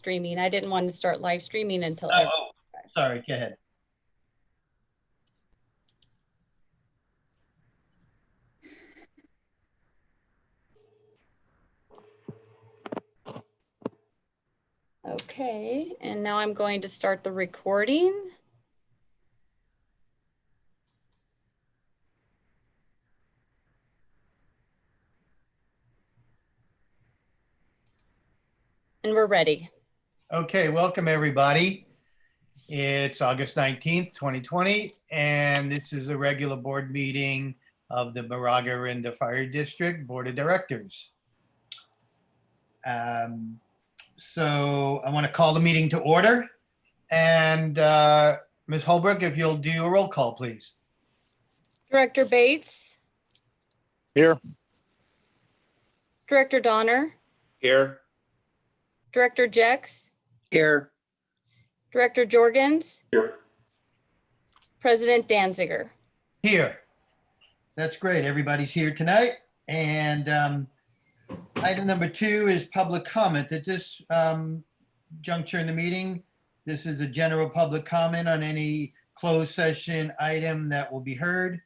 streaming. I didn't want to start live streaming until Sorry, go ahead. Okay, and now I'm going to start the recording. And we're ready. Okay, welcome everybody. It's August 19th, 2020, and this is a regular board meeting of the Moraga-Orinda Fire District Board of Directors. So I want to call the meeting to order. And Ms. Holbrook, if you'll do a roll call, please. Director Bates, Here. Director Donner, Here. Director Jex, Here. Director Jorgens, Here. President Danziger. Here. That's great. Everybody's here tonight. And item number 2 is public comment. At this juncture in the meeting, this is a general public comment on any closed session item that will be heard,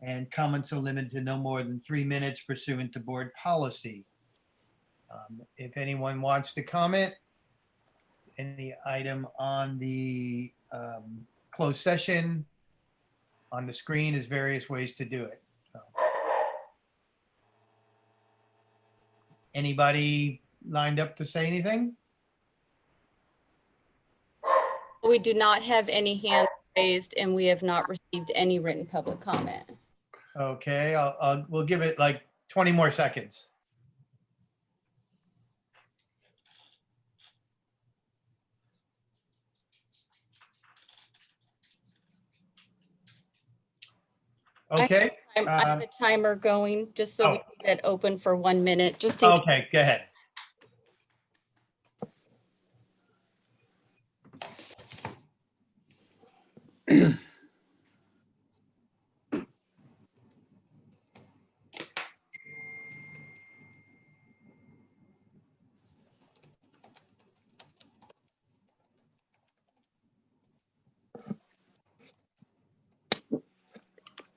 and comments are limited to no more than 3 minutes pursuant to board policy. If anyone wants to comment, any item on the closed session, on the screen is various ways to do it. So. Anybody lined up to say anything? We do not have any hands raised and we have not received any written public comment. Okay, we'll give it like 20 more seconds. Okay. I have a timer going just so we can get open for 1 minute. Just in Okay, go ahead.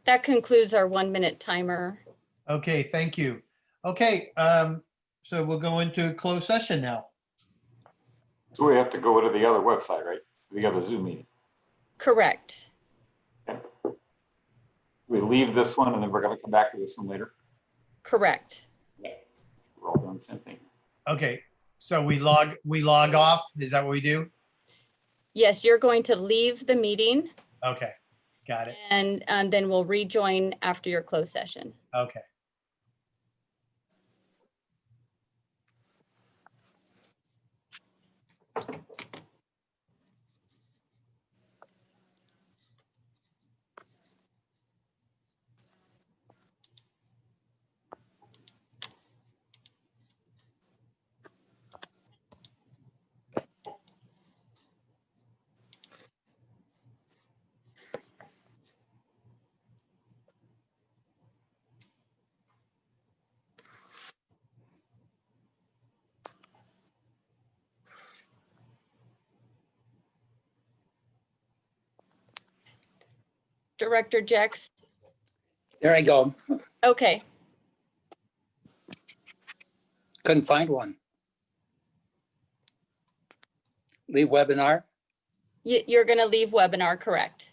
That concludes our 1 minute timer. Okay, thank you. Okay, so we'll go into closed session now. So we have to go to the other website, right? The other Zoom meeting. Correct. We leave this one and then we're going to come back to this one later. Correct. We're all doing the same thing. Okay, so we log off. Is that what we do? Yes, you're going to leave the meeting Okay, got it. and then we'll rejoin after your closed session. Okay. Director Jex. There I go. Okay. Couldn't find one. Leave webinar. You're going to leave webinar, correct?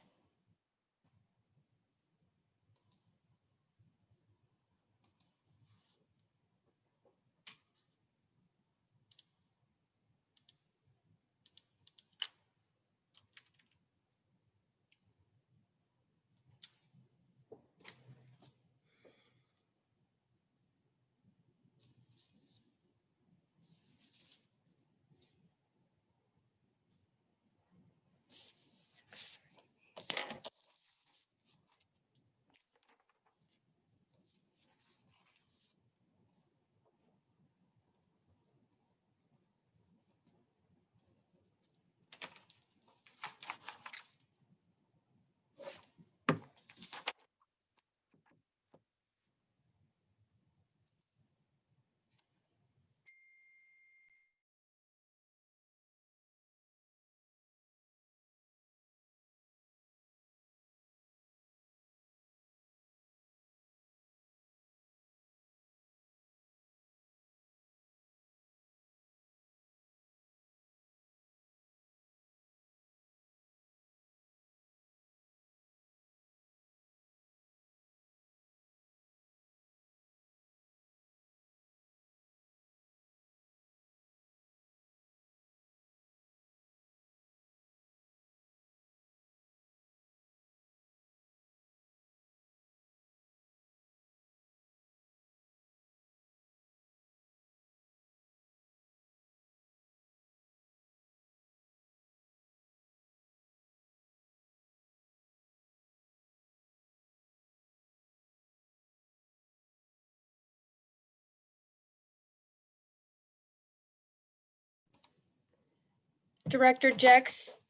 Director Jex,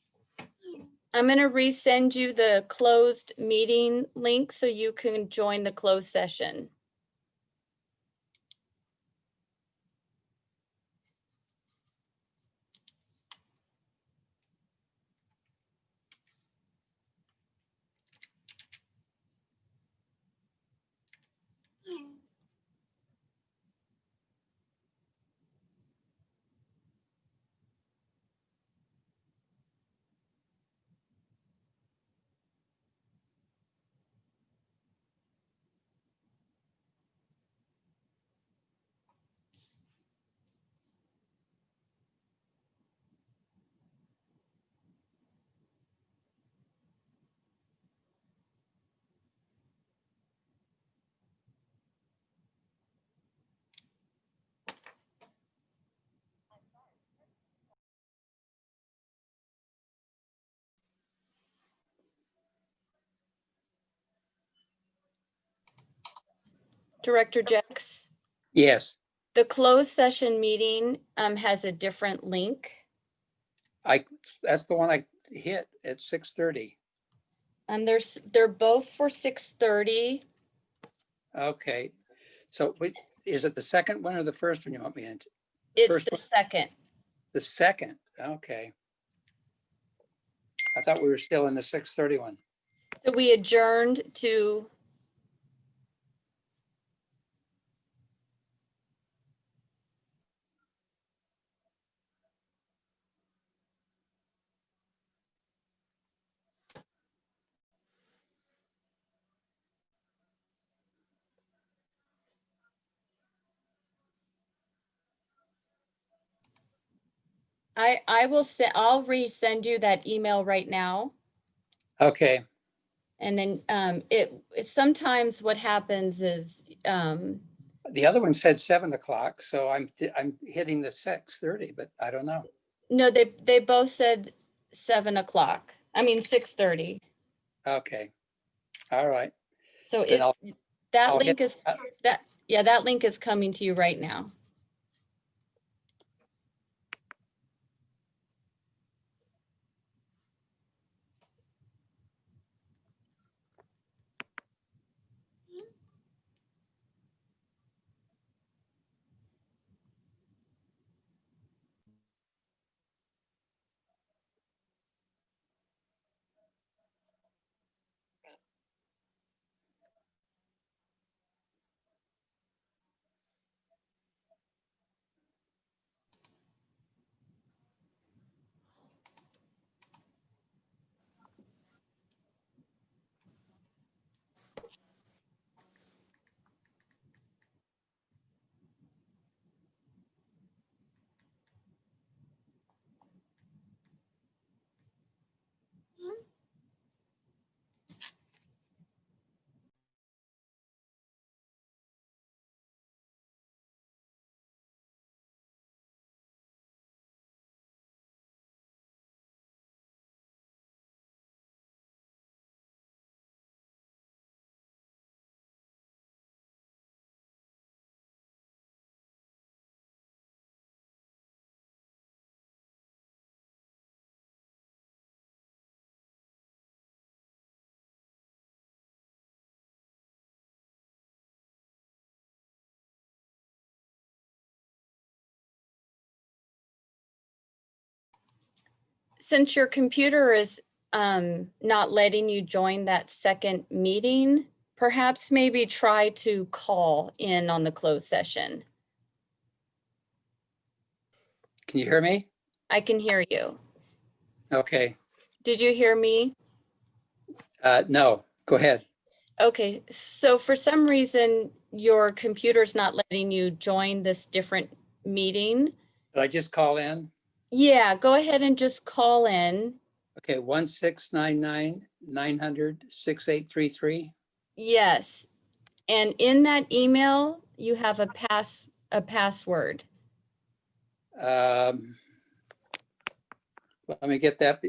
I'm going to resend you the closed meeting link so you can join the closed session. Director Jex, Yes, the closed session meeting has a different link. that's the one I hit at 6:30. They're both for 6:30. Okay, so is it the second one or the first one you want me in? It's First the one, second. the second, okay. I thought we were still in the 6:30 one. So we adjourned to, I'll resend you that email right now. Okay, And then sometimes what happens is, the other one said 7 o'clock, so I'm hitting the 6:30, but I don't know. no, they both said 7 o'clock. I mean, 6:30. Okay, all right. So Then that I'll hit link is, that link is coming to you right now. Since your computer is not letting you join that second meeting, perhaps maybe try to call in on the closed session. Can you hear me? I can hear you. Okay, Did you hear me? no, go ahead. Okay, so for some reason, your computer's not letting you join this different meeting. Did I just call in? Yeah, go ahead and just call in. Okay, 1-699-900-6833. Yes. And in that email, you have a password. Let me get that.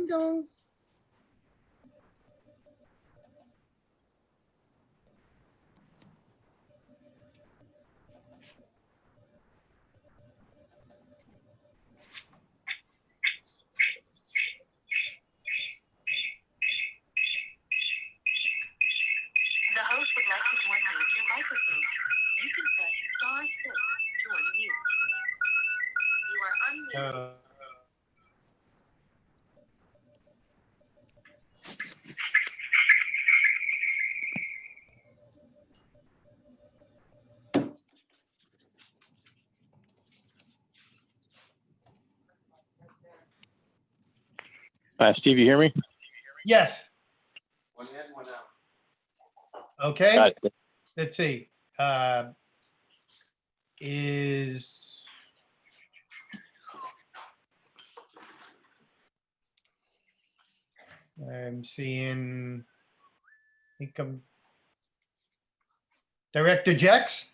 Ding dong. The host would like to unmute your microphone. You can press star 6 to unmute. You are unmuted. Steve, you hear me? Yes. One in, one out. Okay. Got it. Let's see. Is I'm seeing, I think I'm Director Jex.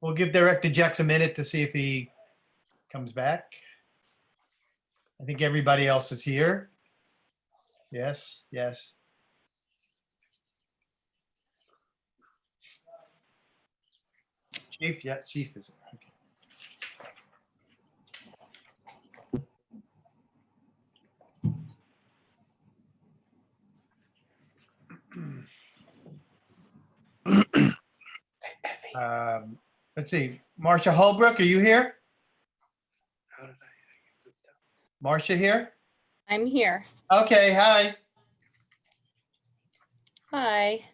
We'll give Director Jex a minute to see if he comes back. I think everybody else is here. Yes, yes. Chief, yeah, Chief is. Okay. Let's see, Marcia Holbrook, are you here? Marcia here? I'm here. Okay, hi. Hi.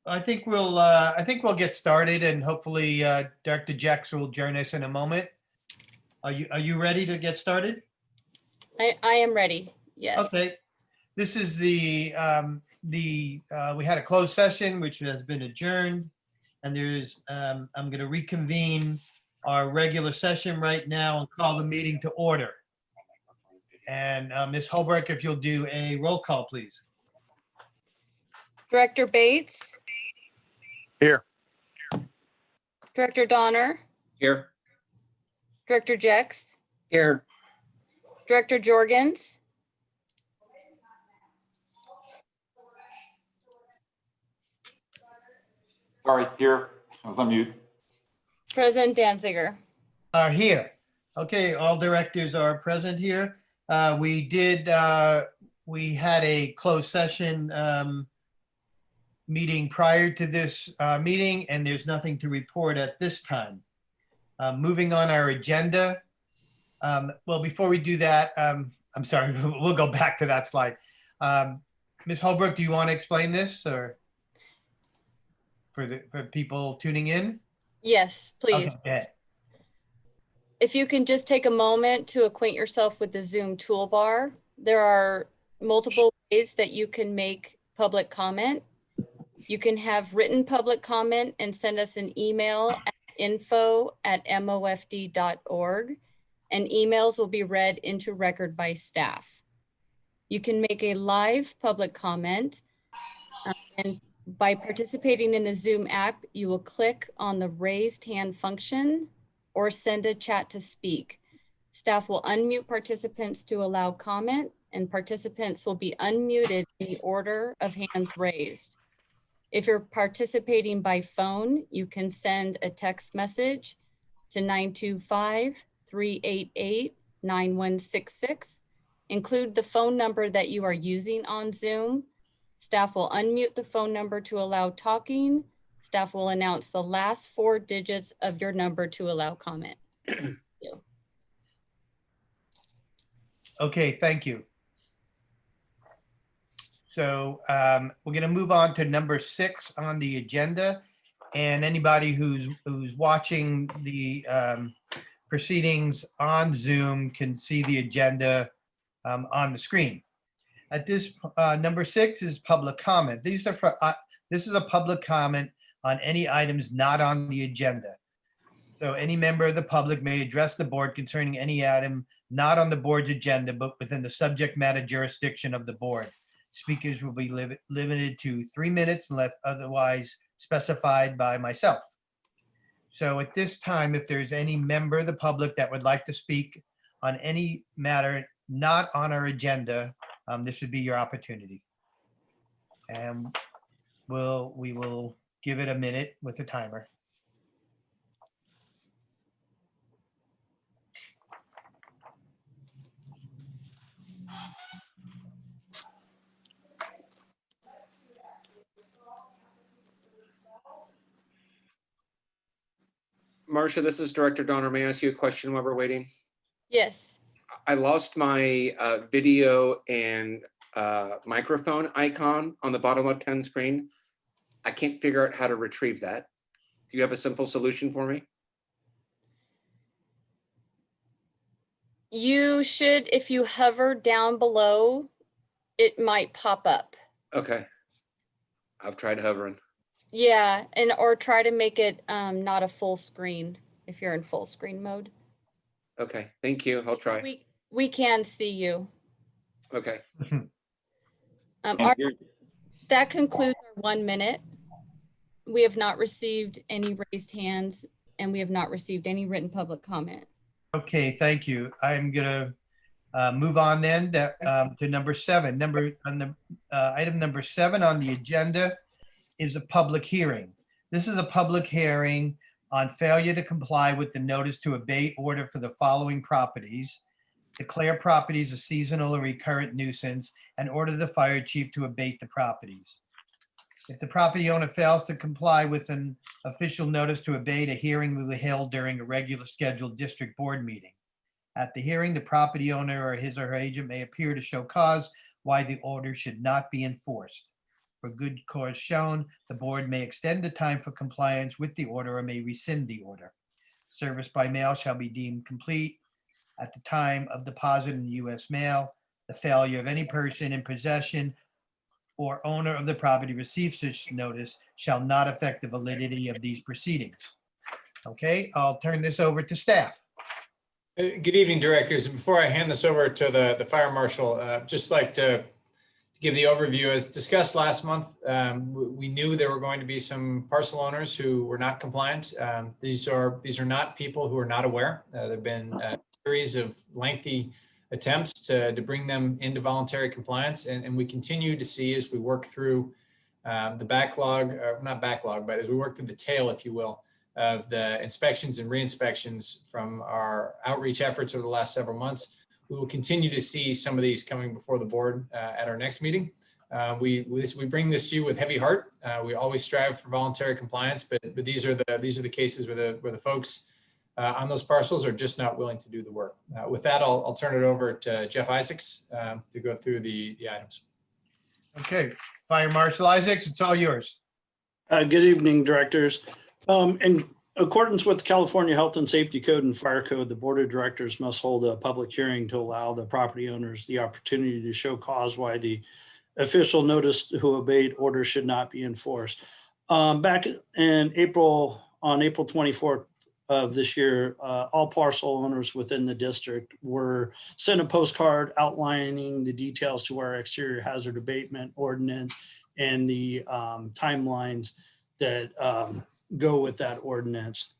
I think we'll get started, and hopefully Dr. Jex will join us in a moment. Are you ready to get started? I am ready. Yes. Okay. This is we had a closed session which has been adjourned, and there's I'm going to reconvene our regular session right now and call the meeting to order. And Ms. Holbrook, if you'll do a roll call, please. Director Bates, Here. Director Donner, Here. Director Jex, Here. Director Jorgens, Sorry, here. I was on mute. President Danziger. Are here. Okay, all directors are present here. We had a closed session meeting prior to this meeting, and there's nothing to report at this time. Moving on our agenda. Well, before we do that, I'm sorry, we'll go back to that slide. Ms. Holbrook, do you want to explain this, or for people tuning in? Yes, please. Okay. If you can just take a moment to acquaint yourself with the Zoom toolbar. There are multiple ways that you can make public comment. You can have written public comment and send us an email at info@mofd.org, and emails will be read into record by staff. You can make a live public comment, and by participating in the Zoom app, you will click on the raised hand function or send a chat to speak. Staff will unmute participants to allow comment, and participants will be unmuted in the order of hands raised. If you're participating by phone, you can send a text message to 925-388-9166. Include the phone number that you are using on Zoom. Staff will unmute the phone number to allow talking. Staff will announce the last 4 digits of your number to allow comment. Thank you. Okay, thank you. So we're going to move on to number 6 on the agenda, and anybody who's watching the proceedings on Zoom can see the agenda on the screen. At this number 6 is public comment. These are for this is a public comment on any items not on the agenda. So any member of the public may address the board concerning any item not on the board's agenda, but within the subject matter jurisdiction of the board. Speakers will be limited to 3 minutes unless otherwise specified by myself. So at this time, if there's any member of the public that would like to speak on any matter not on our agenda, this would be your opportunity. And we will give it a minute with the timer. Marcia, this is Director Donner. May I ask you a question while we're waiting? Yes. I lost my video and microphone icon on the bottom left-hand screen. I can't figure out how to retrieve that. Do you have a simple solution for me? You should, if you hover down below, it might pop up. Okay. I've tried hovering. Yeah, and or try to make it not a full screen if you're in full screen mode. Okay, thank you. I'll try. We can see you. Okay. That concludes our 1 minute. We have not received any raised hands and we have not received any written public comment. Okay, thank you. I'm gonna move on then to number 7. Item number 7 on the agenda is a public hearing. This is a public hearing on failure to comply with the notice to abate order for the following properties. Declare properties a seasonal or recurrent nuisance and order the fire chief to abate the properties. If the property owner fails to comply with an official notice to abate, a hearing will be held during a regular scheduled district board meeting. At the hearing, the property owner or his or her agent may appear to show cause why the order should not be enforced. For good cause shown, the board may extend the time for compliance with the order or may rescind the order. Service by mail shall be deemed complete at the time of deposit in the U.S. mail. The failure of any person in possession or owner of the property receives such notice shall not affect the validity of these proceedings. Okay, I'll turn this over to staff. Good evening, directors. Before I hand this over to the fire marshal, just like to give the overview. As discussed last month, we knew there were going to be some parcel owners who were not compliant. These are not people who are not aware. There have been a series of lengthy attempts to bring them into voluntary compliance, and we continue to see as we work through the backlog, not backlog, but as we work through the tail, if you will, of the inspections and re-inspections from our outreach efforts over the last several months. We will continue to see some of these coming before the board at our next meeting. We bring this to you with heavy heart. We always strive for voluntary compliance, but these are the cases where the folks on those parcels are just not willing to do the work. With that, I'll turn it over to Jeff Isaacs to go through the items. Okay, Fire Marshal Isaacs, it's all yours. Good evening, directors. In accordance with the California Health and Safety Code and Fire Code, the Board of Directors must hold a public hearing to allow the property owners the opportunity to show cause why the official notice to abate order should not be enforced. Back in April 24th of this year, all parcel owners within the district were sent a postcard outlining the details to our exterior hazard abatement ordinance and the timelines that go with that ordinance.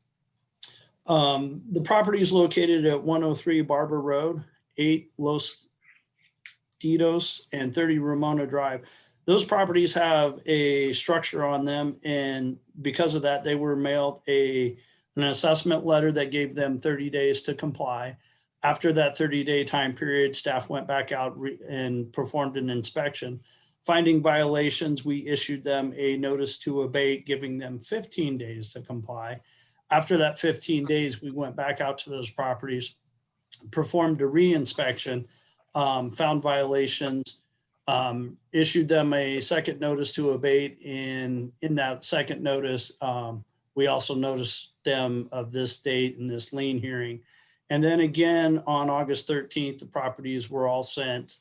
The property is located at 103 Barber Road, 8 Los Ditos, and 30 Ramona Drive. Those properties have a structure on them, and because of that, they were mailed an assessment letter that gave them 30 days to comply. After that 30-day time period, staff went back out and performed an inspection. Finding violations, we issued them a notice to abate, giving them 15 days to comply. After that 15 days, we went back out to those properties, performed a re-inspection, found violations, issued them a second notice to abate. In that second notice, we also noticed them of this date and this lien hearing. And then again, on August 13th, the properties were all sent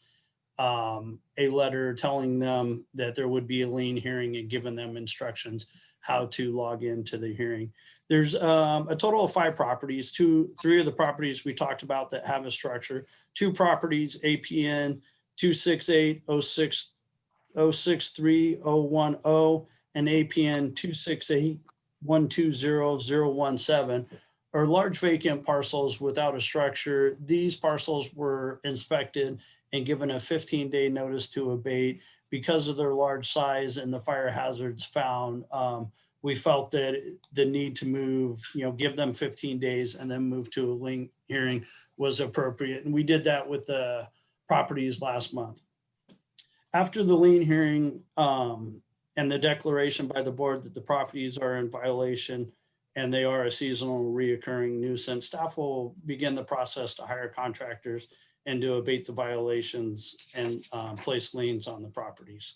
a letter telling them that there would be a lien hearing and giving them instructions how to log into the hearing. There's a total of 5 properties. 3 of the properties we talked about that have a structure. 2 properties, APN 268-063-010 and APN 268 120017 are large vacant parcels without a structure. These parcels were inspected and given a 15-day notice to abate. Because of their large size and the fire hazards found, we felt that the need to move, give them 15 days and then move to a lien hearing was appropriate. And we did that with the properties last month. After the lien hearing and the declaration by the board that the properties are in violation and they are a seasonal reoccurring nuisance, staff will begin the process to hire contractors and to abate the violations and place liens on the properties.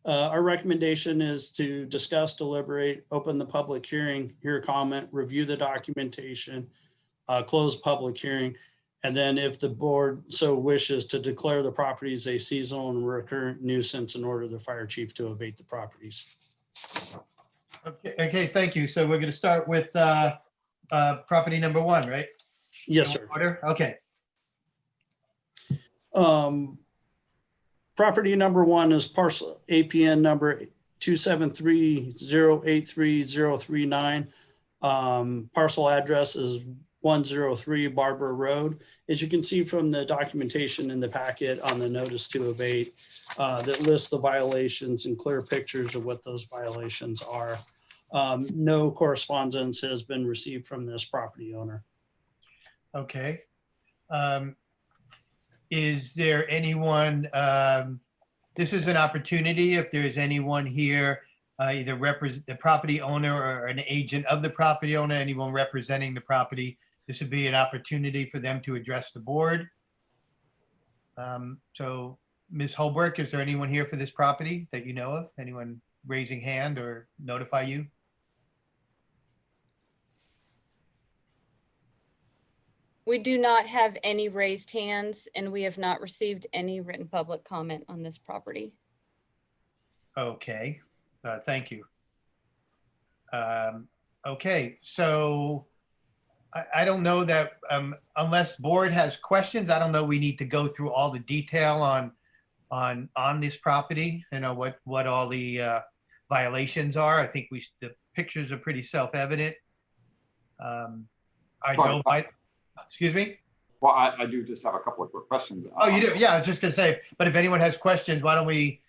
Our recommendation is to discuss, deliberate, open the public hearing, hear comment, review the documentation, close public hearing, and then if the board so wishes to declare the properties a seasonal and recurrent nuisance and order the fire chief to abate the properties. Okay, thank you. So we're going to start with property number 1, right? Yes, sir. Order? Okay. Property number 1 is parcel APN number 273083039. Parcel address is 103 Barber Road. As you can see from the documentation in the packet on the notice to abate that lists the violations and clear pictures of what those violations are. No correspondence has been received from this property owner. Okay. Is there anyone, this is an opportunity, if there's anyone here, either represent the property owner or an agent of the property owner, anyone representing the property, this would be an opportunity for them to address the board. So Ms. Holbrook, is there anyone here for this property that you know of? Anyone raising hand or notify you? We do not have any raised hands, and we have not received any written public comment on this property. Okay, thank you. Okay, so I don't know that unless board has questions, I don't know we need to go through all the detail on this property, what all the violations are. I think the pictures are pretty self-evident. Excuse me? Well, I do just have a couple of quick questions. Oh, you do? Yeah, I was just gonna say, but if anyone has questions, why don't we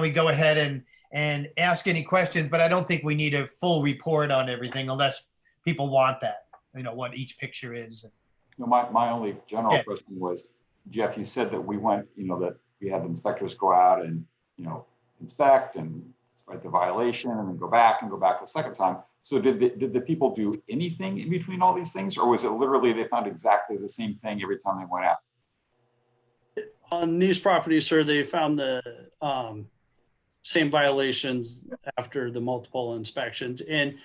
go ahead and ask any questions? But I don't think we need a full report on everything unless people want that, what each picture is. My only general question was, Jeff, you said that we went, that we had the inspectors go out and, inspect and write the violation and then go back the second time. So did the people do anything in between all these things, or was it literally they found exactly the same thing every time they went out? On these properties, sir, they found the same violations after the multiple inspections. And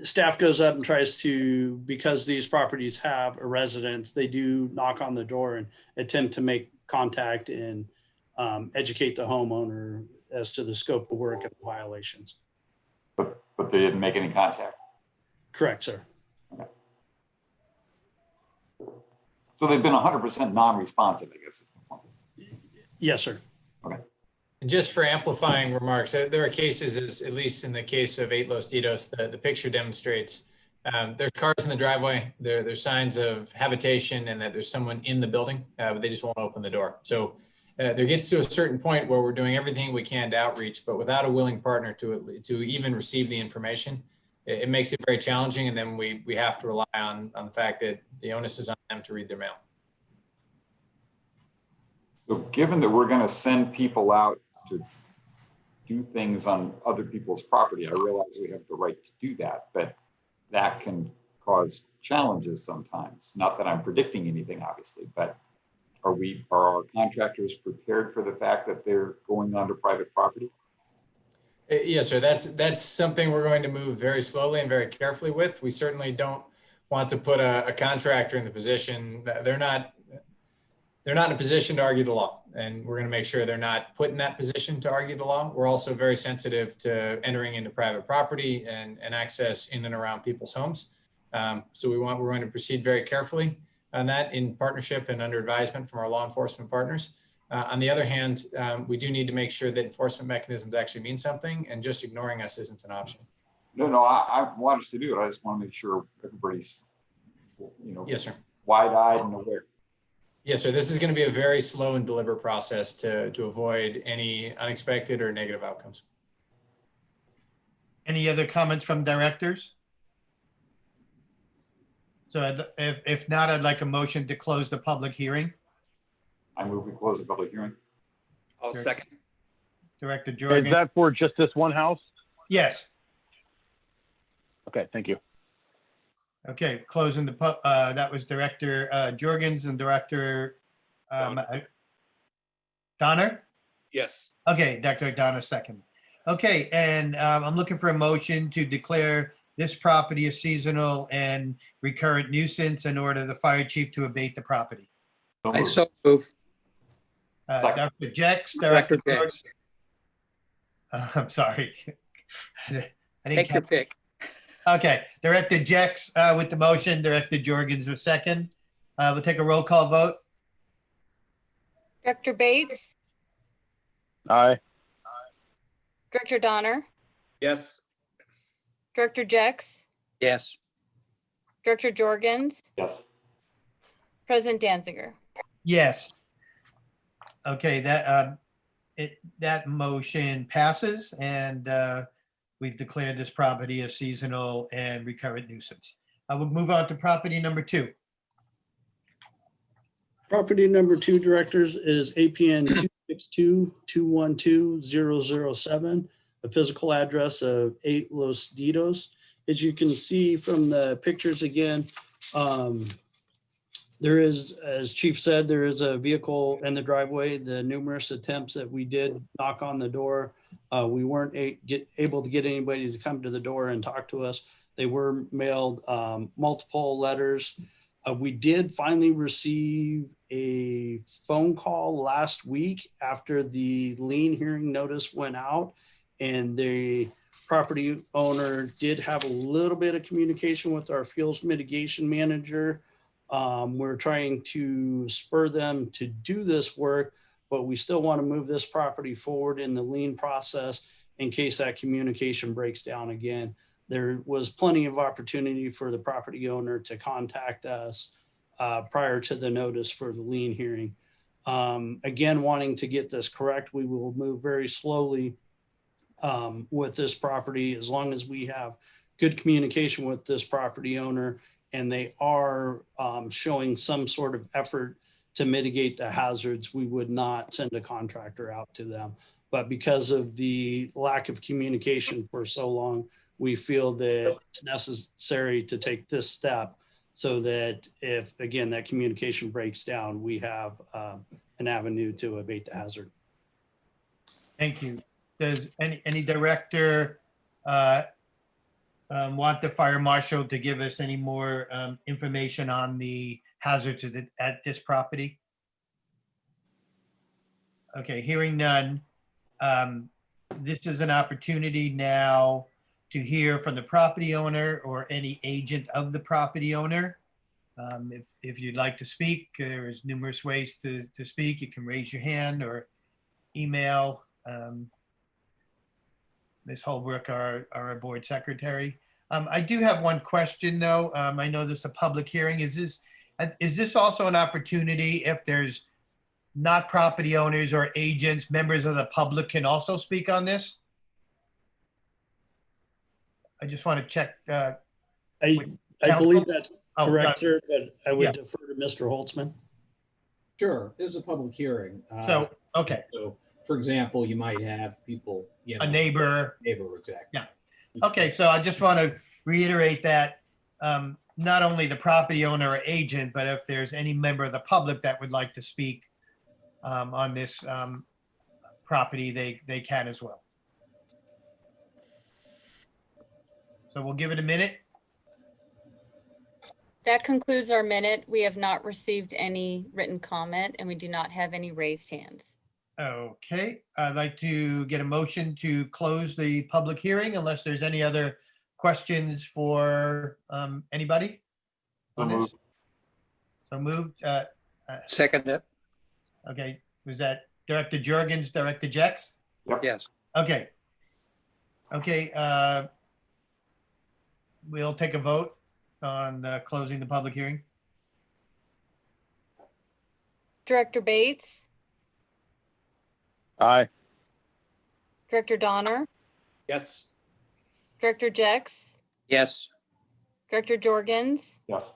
staff goes up and tries to, because these properties have a residence, they do knock on the door and attempt to make contact and educate the homeowner as to the scope of work and the violations. But they didn't make any contact? Correct, sir. Okay. So they've been 100% non-responsive, I guess is the point. Yes, sir. Okay. And just for amplifying remarks, there are cases, at least in the case of 8 Los Ditos, the picture demonstrates there's cars in the driveway, there's signs of habitation and that there's someone in the building, but they just won't open the door. So there gets to a certain point where we're doing everything we can to outreach, but without a willing partner to even receive the information, it makes it very challenging. And then we have to rely on the fact that the onus is on them to read their mail. So given that we're going to send people out to do things on other people's property, I realize we have the right to do that, but that can cause challenges sometimes. Not that I'm predicting anything, obviously, but are our contractors prepared for the fact that they're going onto private property? Yes, sir. That's something we're going to move very slowly and very carefully with. We certainly don't want to put a contractor in the position that they're not in a position to argue the law, and we're going to make sure they're not put in that position to argue the law. We're also very sensitive to entering into private property and access in and around people's homes. So we're going to proceed very carefully on that in partnership and under advisement from our law enforcement partners. On the other hand, we do need to make sure that enforcement mechanisms actually mean something, and just ignoring us isn't an option. No, I want us to do it. I just want to make sure everybody's, Yes, sir. wide-eyed and aware. Yes, sir. This is going to be a very slow and deliberate process to avoid any unexpected or negative outcomes. Any other comments from directors? So if not, I'd like a motion to close the public hearing. I move we close the public hearing. I'll Sure. second. Director Is Jorgen? that for just this one house? Yes. Okay, thank you. Okay, closing that was Director Jorgens and Director Donner? Yes. Okay, Dr. Donner second. Okay, and I'm looking for a motion to declare this property a seasonal and recurrent nuisance in order the fire chief to abate the property. So I moved. so move. Second. Dr. Jex, Director Director Jex. I'm sorry. I didn't Take your catch- pick. Okay, Director Jex with the motion, Director Jorgens with second. We'll take a roll call vote. Director Bates, Aye. Director Donner, Yes. Director Jex, Yes. Director Jorgens, Yes. President Danziger. Yes. Okay, that motion passes and we've declared this property a seasonal and recurrent nuisance. I will move on to property number 2. Property number 2, directors, is APN 262-212-007, a physical address of 8 Los Ditos. As you can see from the pictures again, there is, as Chief said, there is a vehicle in the driveway. The numerous attempts that we did knock on the door, we weren't able to get anybody to come to the door and talk to us. They were mailed multiple letters. We did finally receive a phone call last week after the lien hearing notice went out, and the property owner did have a little bit of communication with our fuels mitigation manager. We're trying to spur them to do this work, but we still want to move this property forward in the lien process in case that communication breaks down again. There was plenty of opportunity for the property owner to contact us prior to the notice for the lien hearing. Again, wanting to get this correct, we will move very slowly with this property as long as we have good communication with this property owner and they are showing some sort of effort to mitigate the hazards. We would not send a contractor out to them. But because of the lack of communication for so long, we feel that it's necessary to take this step so that if, again, that communication breaks down, we have an avenue to abate the hazard. Thank you. Does any director want the fire marshal to give us any more information on the hazards at this property? Okay, hearing none. This is an opportunity now to hear from the property owner or any agent of the property owner. If you'd like to speak, there's numerous ways to speak. You can raise your hand or email Ms. Holbrook, our board secretary. I do have one question though. I know this is a public hearing. Is this also an opportunity if there's not property owners or agents, members of the public can also speak on this? I just want to check. I believe that's Oh, correct, sir, but I Yeah. would defer to Mr. Holtzman. Sure, there's a public hearing. So, okay, So, for example, you might have people, a neighbor. Neighbor, exactly. Yeah. Okay, so I just want to reiterate that not only the property owner or agent, but if there's any member of the public that would like to speak on this property, they can as well. So we'll give it a minute. That concludes our minute. We have not received any written comment and we do not have any raised hands. Okay, I'd like to get a motion to close the public hearing unless there's any other questions for anybody So on this. moved. So moved. Second it. Okay, was that Director Jorgens, Director Jex? Yep. Yes. Okay. Okay, we'll take a vote on closing the public hearing. Director Bates, Aye. Director Donner, Yes. Director Jex, Yes. Director Jorgens, Yes.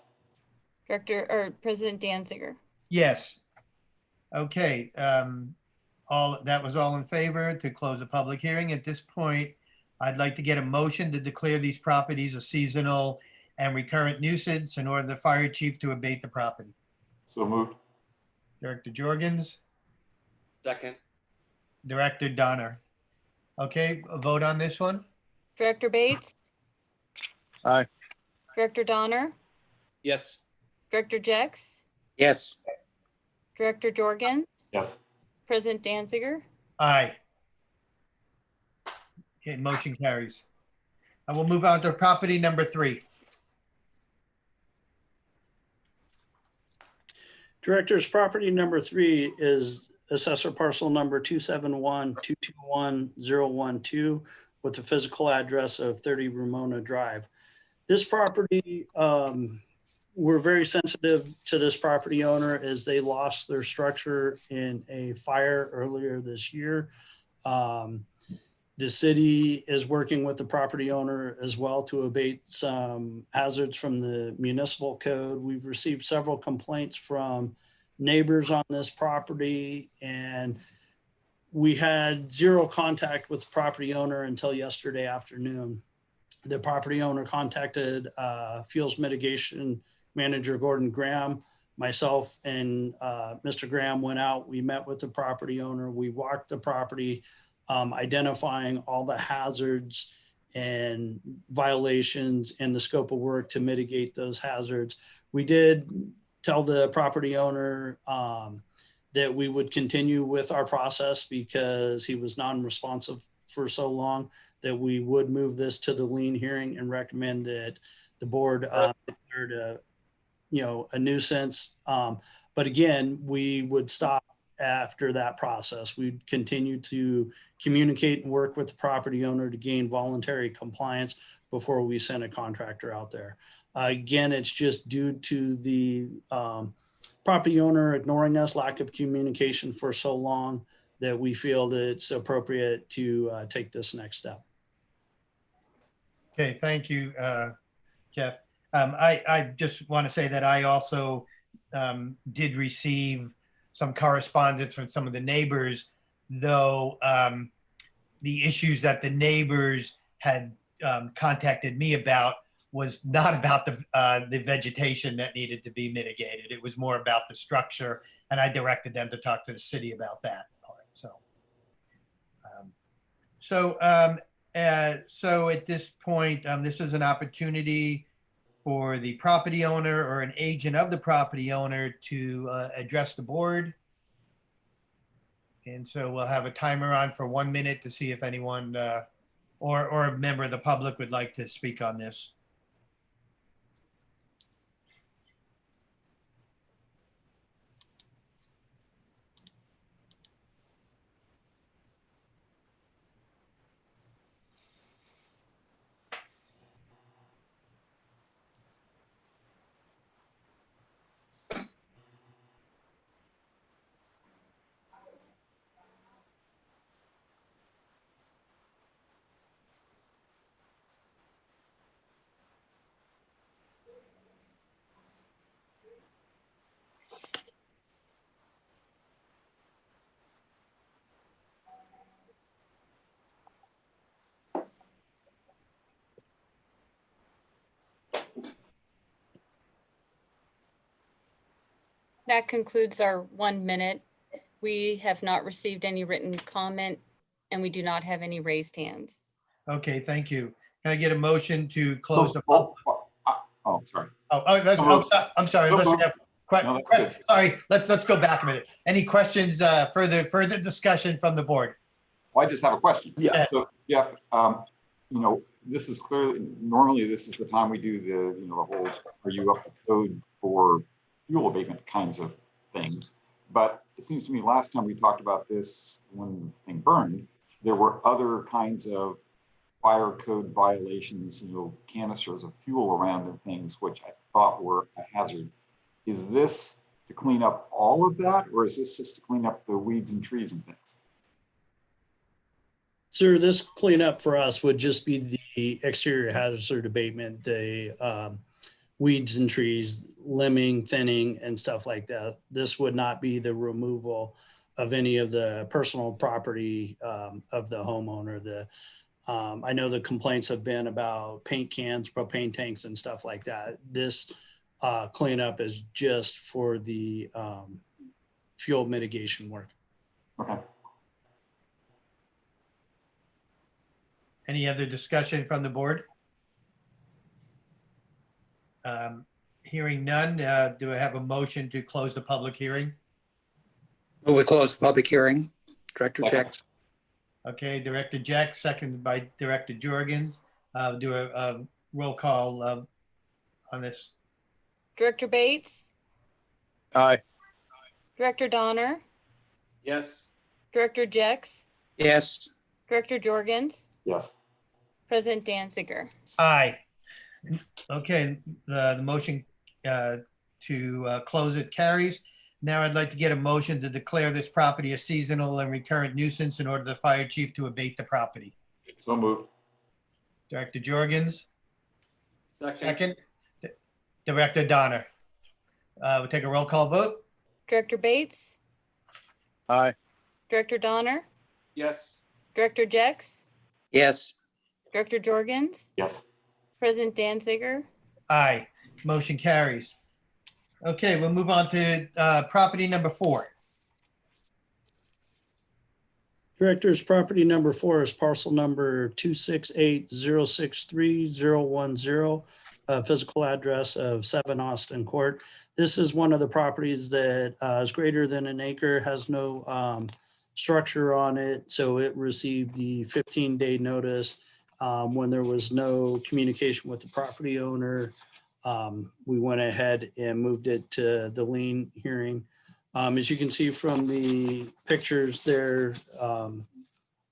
President Danziger. Yes. Okay, that was all in favor to close the public hearing. At this point, I'd like to get a motion to declare these properties a seasonal and recurrent nuisance in order the fire chief to abate the property. So moved. Director Jorgens, Second. Director Donner. Okay, a vote on this one? Director Bates, Aye. Director Donner, Yes. Director Jex, Yes. Director Jorgens, Yes. President Danziger. Aye. Okay, motion carries. I will move on to property number 3. Director's property number 3 is assessor parcel number 271-221-012 with the physical address of 30 Ramona Drive. This property, we're very sensitive to this property owner as they lost their structure in a fire earlier this year. The city is working with the property owner as well to abate some hazards from the municipal code. We've received several complaints from neighbors on this property, and we had zero contact with the property owner until yesterday afternoon. The property owner contacted fuels mitigation manager Gordon Graham. Myself and Mr. Graham went out. We met with the property owner. We walked the property, identifying all the hazards and violations and the scope of work to mitigate those hazards. We did tell the property owner that we would continue with our process because he was non-responsive for so long, that we would move this to the lien hearing and recommend that the board declared a nuisance. But again, we would stop after that process. We'd continue to communicate and work with the property owner to gain voluntary compliance before we send a contractor out there. Again, it's just due to the property owner ignoring us, lack of communication for so long, that we feel that it's appropriate to take this next step. Okay, thank you, Jeff. I just want to say that I also did receive some correspondence from some of the neighbors, though the issues that the neighbors had contacted me about was not about the vegetation that needed to be mitigated. It was more about the structure, and I directed them to talk to the city about that part. So at this point, this is an opportunity for the property owner or an agent of the property owner to address the board. And so we'll have a timer on for 1 minute to see if anyone or a member of the public would like to speak on this. That concludes our 1 minute. We have not received any written comment, and we do not have any raised hands. Okay, thank you. Can I get a motion to close the? Oh, sorry. I'm sorry. Unless we have No, that's good. sorry, let's go back a minute. Any questions, further discussion from the board? Well, I just have a question. Yeah. So, Jeff, this is clearly, normally this is the time we do the whole, are you up to code for fuel abatement kinds of things. But it seems to me last time we talked about this, when the thing burned, there were other kinds of fire code violations, canisters of fuel around and things, which I thought were a hazard. Is this to clean up all of that, or is this just to clean up the weeds and trees and things? Sir, this cleanup for us would just be the exterior hazard abatement, the weeds and trees, limbing, thinning, and stuff like that. This would not be the removal of any of the personal property of the homeowner. I know the complaints have been about paint cans, propane tanks, and stuff like that. This cleanup is just for the fuel mitigation work. Okay. Any other discussion from the board? Hearing none, do I have a motion to close the public hearing? Move we close the public hearing. Director Jex. Okay, Director Jex, seconded by Director Jorgens. Do a roll call on this. Director Bates, Aye. Director Donner, Yes. Director Jex, Yes. Director Jorgens, Yes. President Danziger. Aye. Okay, the motion to close it carries. Now I'd like to get a motion to declare this property a seasonal and recurrent nuisance in order for the fire chief to abate the property. So moved. Director Jorgens, Second. second. Director Donner. We'll take a roll call vote. Director Bates, Aye. Director Donner, Yes. Director Jex, Yes. Director Jorgens, Yes. President Danziger. Aye, motion carries. Okay, we'll move on to property number 4. Director's property number 4 is parcel number 268063010, physical address of 7 Austin Court. This is one of the properties that is greater than an acre, has no structure on it. So it received the 15-day notice when there was no communication with the property owner. We went ahead and moved it to the lien hearing. As you can see from the pictures there, a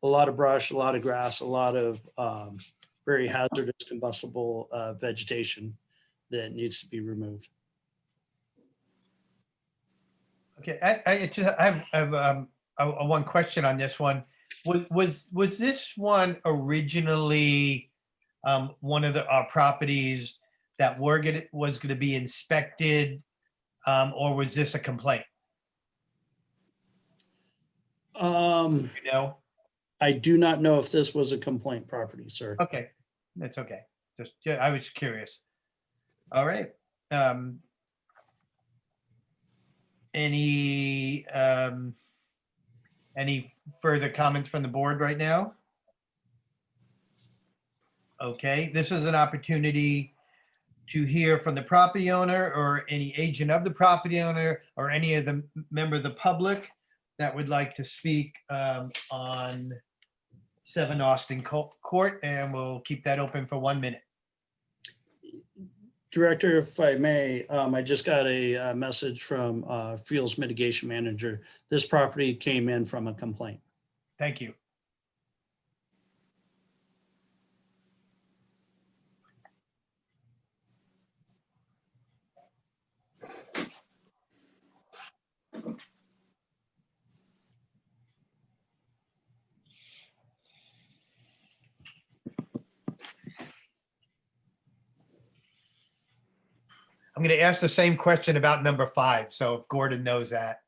lot of brush, a lot of grass, a lot of very hazardous combustible vegetation that needs to be removed. Okay, I have one question on this one. Was this one originally one of our properties that was going to be inspected, or was this a complaint? You know? I do not know if this was a complaint property, sir. Okay, that's okay. Just, yeah, I was curious. All right. Any further comments from the board right now? Okay, this is an opportunity to hear from the property owner or any agent of the property owner or any of the member of the public that would like to speak on 7 Austin Court, and we'll keep that open for 1 minute. Director, if I may, I just got a message from Fuels Mitigation Manager. This property came in from a complaint. Thank you. I'm going to ask the same question about number 5, so if Gordon knows that.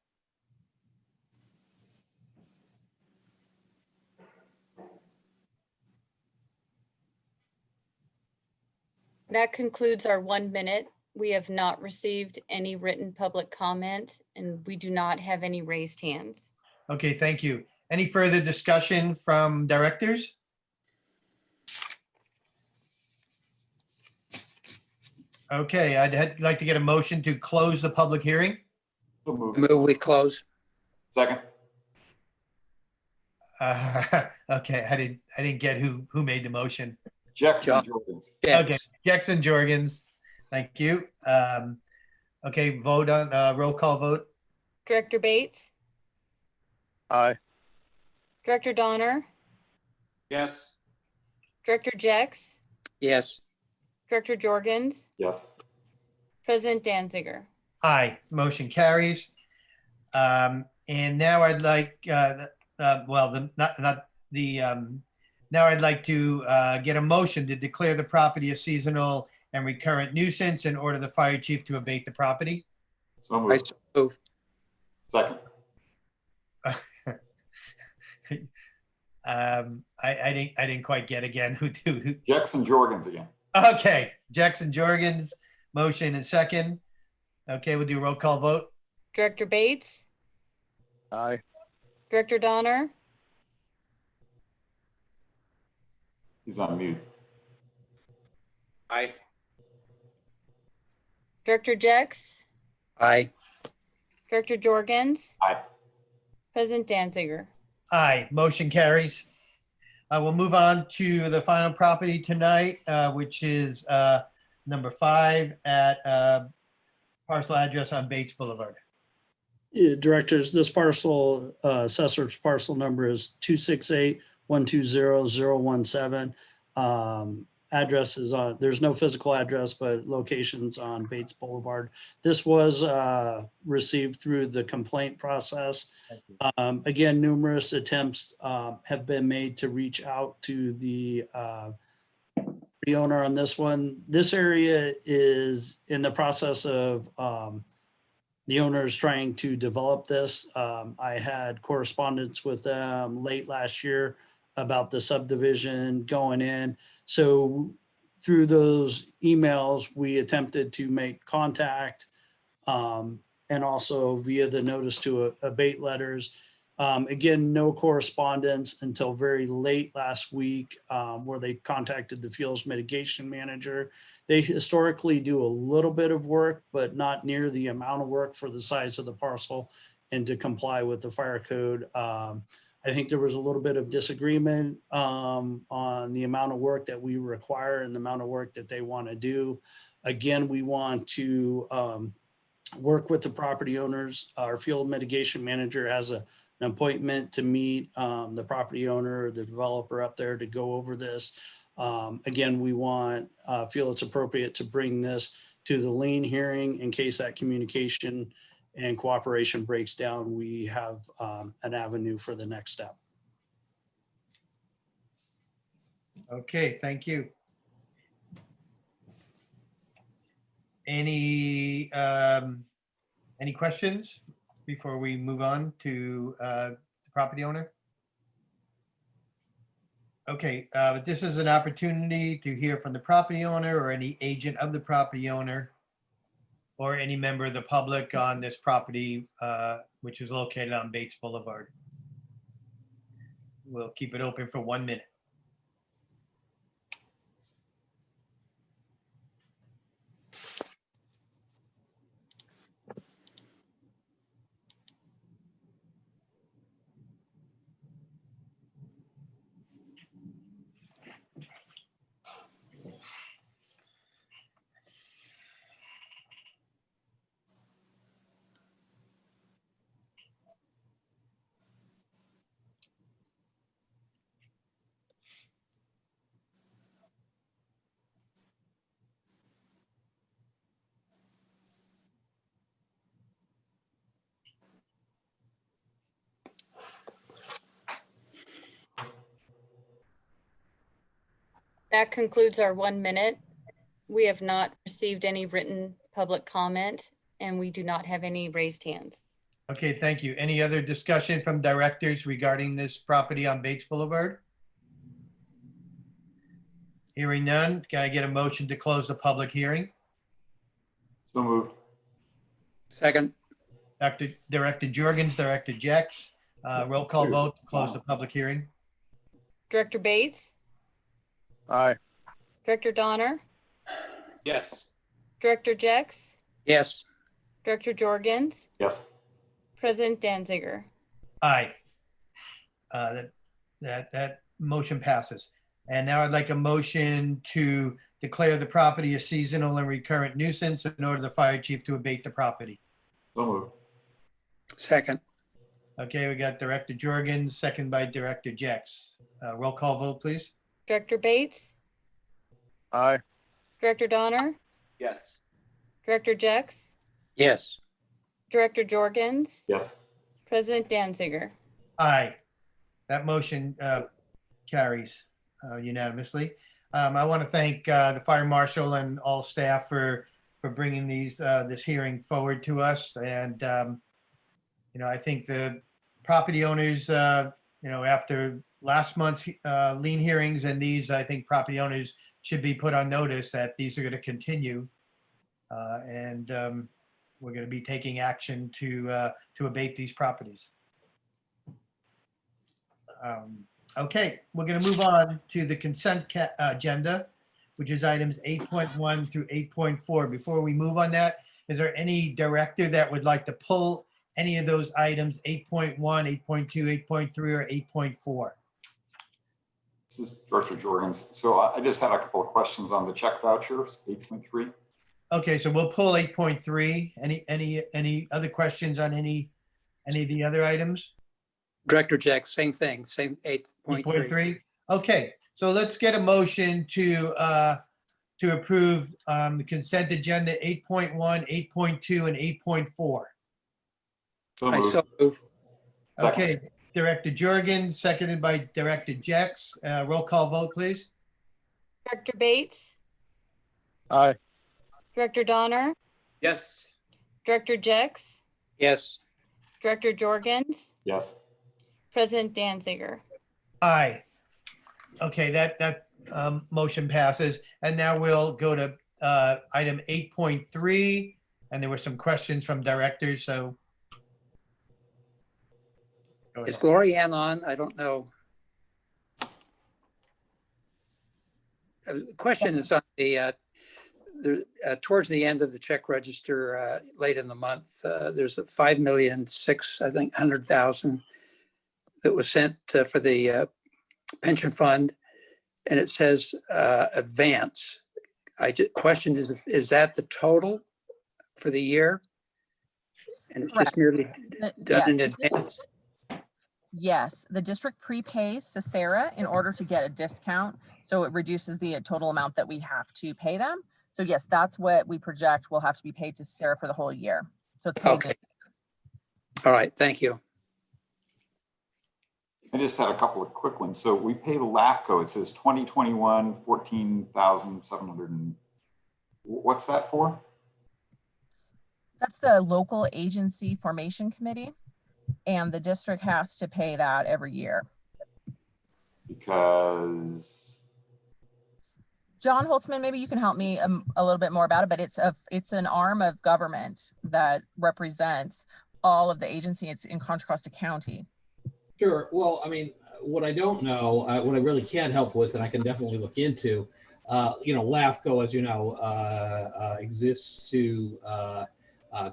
That concludes our 1 minute. We have not received any written public comment, and we do not have any raised hands. Okay, thank you. Any further discussion from directors? Okay, like to get a motion to close the public hearing. So moved. Move we close. Second. Okay, I didn't get who made the motion. Jackson John. Jorgens. Okay, Yes. Jackson Jorgens, thank you. Okay, vote on, roll call vote. Director Bates, Aye. Director Donner, Yes. Director Jex, Yes. Director Jorgens, Yes. President Danziger. Aye, motion carries. And now I'd like, well, not the, now I'd like to get a motion to declare the property a seasonal and recurrent nuisance and order the fire chief to abate the property. So I moved. so move. Second. I didn't quite get again who. Jackson Jorgens again. Okay, Jackson Jorgens, motion and second. Okay, we'll do a roll call vote. Director Bates, Aye. Director Donner, He's on mute. Aye. Director Jex, Aye. Director Jorgens, Aye. President Danziger. Aye, motion carries. We'll move on to the final property tonight, which is number 5 at parcel address on Bates Boulevard. Yeah, Directors, this parcel, assessor's parcel number is 268-120-017. Address is on, there's no physical address, but locations on Bates Boulevard. This was received through the complaint process. Again, numerous attempts have been made to reach out to the owner on this one. This area is in the process of the owners trying to develop this. I had correspondence with them late last year about the subdivision going in. So through those emails, we attempted to make contact and also via the notice to abate letters. Again, no correspondence until very late last week where they contacted the fuels mitigation manager. They historically do a little bit of work, but not near the amount of work for the size of the parcel and to comply with the fire code. I think there was a little bit of disagreement on the amount of work that we require and the amount of work that they want to do. Again, we want to work with the property owners. Our field mitigation manager has an appointment to meet the property owner, the developer up there to go over this. Again, we feel it's appropriate to bring this to the lien hearing in case that communication and cooperation breaks down. We have an avenue for the next step. Okay, thank you. Any questions before we move on to the property owner? Okay, this is an opportunity to hear from the property owner or any agent of the property owner or any member of the public on this property, which is located on Bates Boulevard. We'll keep it open for 1 minute. That concludes our 1 minute. We have not received any written public comment and we do not have any raised hands. Okay, thank you. Any other discussion from directors regarding this property on Bates Boulevard? Hearing none, can I get a motion to close the public hearing? So moved. Second. Director Jorgens, Director Jex, roll call vote to close the public hearing. Director Bates, Aye. Director Donner, Yes. Director Jex, Yes. Director Jorgens, Yes. President Danziger. Aye. That motion passes. And now I'd like a motion to declare the property a seasonal and recurrent nuisance in order the fire chief to abate the property. So moved. Second. Okay, we got Director Jorgens, second by Director Jex. Roll call vote, please. Director Bates, Aye. Director Donner, Yes. Director Jex, Yes. Director Jorgens, Yes. President Danziger. Aye. That motion carries unanimously. I want to thank the fire marshal and all staff for bringing this hearing forward to us. And, I think the property owners, after last month's lien hearings and these, I think property owners should be put on notice that these are going to continue. And we're going to be taking action to abate these properties. Okay, we're going to move on to the consent agenda, which is items 8.1 through 8.4. Before we move on that, is there any director that would like to pull any of those items, 8.1, 8.2, 8.3, or 8.4? This is Director Jorgens. So I just had a couple of questions on the check vouchers, 8.3. Okay, so we'll pull 8.3. Any other questions on any of the other items? Director Jack, same thing, same 8.3. 8.3. Okay, so let's get a motion to approve the consent agenda 8.1, 8.2, and 8.4. So I moved. so move. Second. Okay, Director Jorgen, seconded by Director Jex. Roll call vote, please. Director Bates, Aye. Director Donner, Yes. Director Jex, Yes. Director Jorgens, Yes. President Danziger. Aye. Okay, that motion passes. And now we'll go to item 8.3. And there were some questions from directors, so. Go Is ahead. Glorianne on? I don't know. The question is on towards the end of the check register, late in the month, there's a 5,600,000 that was sent for the pension fund, and it says advance. Question is that the total for the year? And it's just merely done in advance? Yes, the district prepays Cesara in order to get a discount. So it reduces the total amount that we have to pay them. So yes, that's what we project will have to be paid to Cesara for the whole year. So it's paid in Okay. All right, thank you. I just had a couple of quick ones. So we pay the LAFCO. It says 2021, 14,700. What's that for? That's the local agency formation committee. And the district has to pay that every year. Because John Holtzman, maybe you can help me a little bit more about it, but it's an arm of government that represents all of the agency. It's in Contra Costa County. Sure. Well, I mean, what I don't know, what I really can't help with, and I can definitely look into, LAFCO, as you know, exists to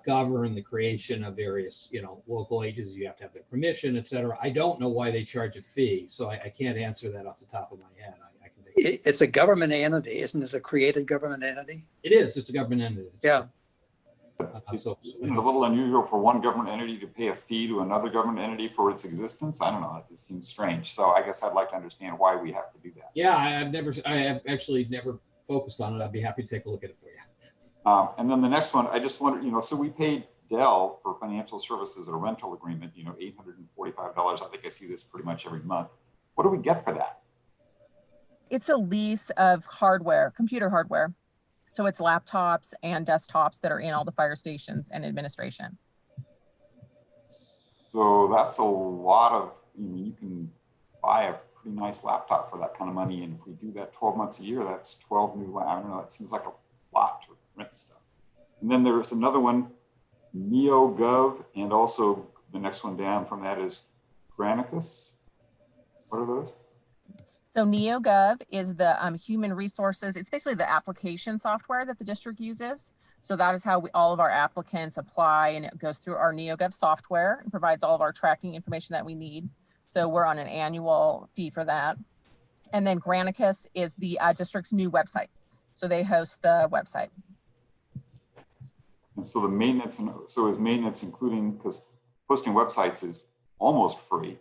govern the creation of various, local agencies. You have to have their permission, et cetera. I don't know why they charge a fee, so I can't answer that off the top of my head. I can take It's a government entity, isn't it? A created government entity? It is. It's a government entity. Yeah. isn't it a little unusual for one government entity to pay a fee to another government entity for its existence? I don't know. It just seems strange. So I guess I'd like to understand why we have to do that. Yeah, I have actually never focused on it. I'd be happy to take a look at it for you. And then the next one, I just wondered, so we paid Dell for financial services, a rental agreement, $845. I think I see this pretty much every month. What do we get for that? It's a lease of hardware, computer hardware. So it's laptops and desktops that are in all the fire stations and administration. So that's a lot of, you can buy a pretty nice laptop for that kind of money. And if we do that 12 months a year, that's 12 new, I don't know, that seems like a lot to rent stuff. And then there's another one, NeoGov, and also the next one down from that is Granicus. What are those? So NeoGov is the human resources. It's basically the application software that the district uses. So that is how all of our applicants apply, and it goes through our NeoGov software and provides all of our tracking information that we need. So we're on an annual fee for that. And then Granicus is the district's new website. So they host the website. And so the maintenance, so is maintenance including, because hosting websites is almost free.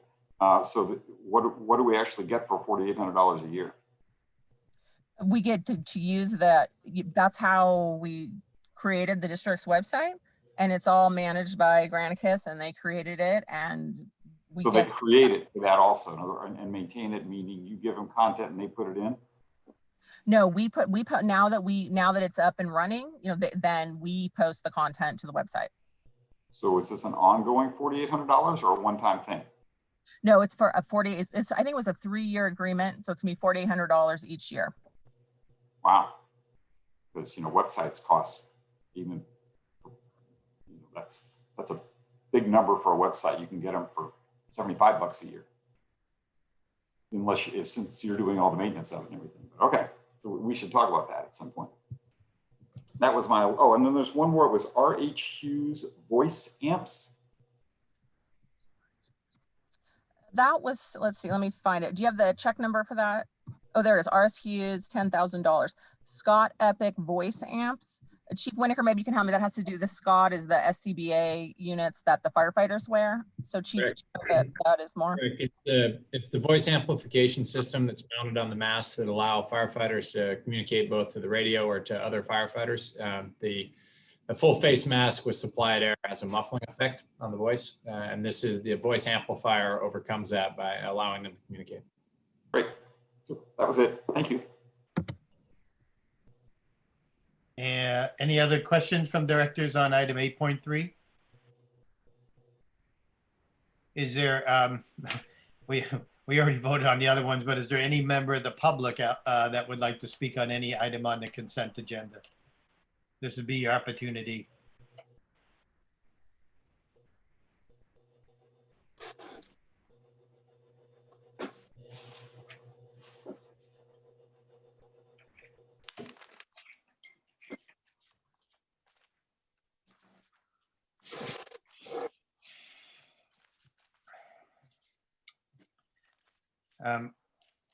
So what do we actually get for $4,800 a year? We get to use that's how we created the district's website, and it's all managed by Granicus, and they created it, and we So they get, create it for that also and maintain it, meaning you give them content and they put it in? no, we put now that it's up and running, then we post the content to the website. So is this an ongoing $4,800 or a one-time thing? No, it's for a I think it was a 3-year agreement, so it's gonna be $4,800 each year. Wow. Because, websites cost even, that's a big number for a website. You can get them for $75 a year. Since you're doing all the maintenance of it and everything. But okay, so we should talk about that at some point. That was and then there's one more. It was R.H. Hughes voice amps. That was, let's see, let me find it. Do you have the check number for that? Oh, there it is. R.S. Hughes, $10,000. Scott Epic voice amps. Chief Winokur, maybe you can help me. That has to do, the Scott is the SCBA units that the firefighters wear. So Chief, Correct. that is more. It's the voice amplification system that's mounted on the masts that allow firefighters to communicate both to the radio or to other firefighters. A full face mask with supplied air has a muffling effect on the voice. And this is the voice amplifier overcomes that by allowing them to communicate. Great. So that was it. Thank you. Any other questions from directors on item 8.3? Is there, we already voted on the other ones, but is there any member of the public that would like to speak on any item on the consent agenda? This would be your opportunity.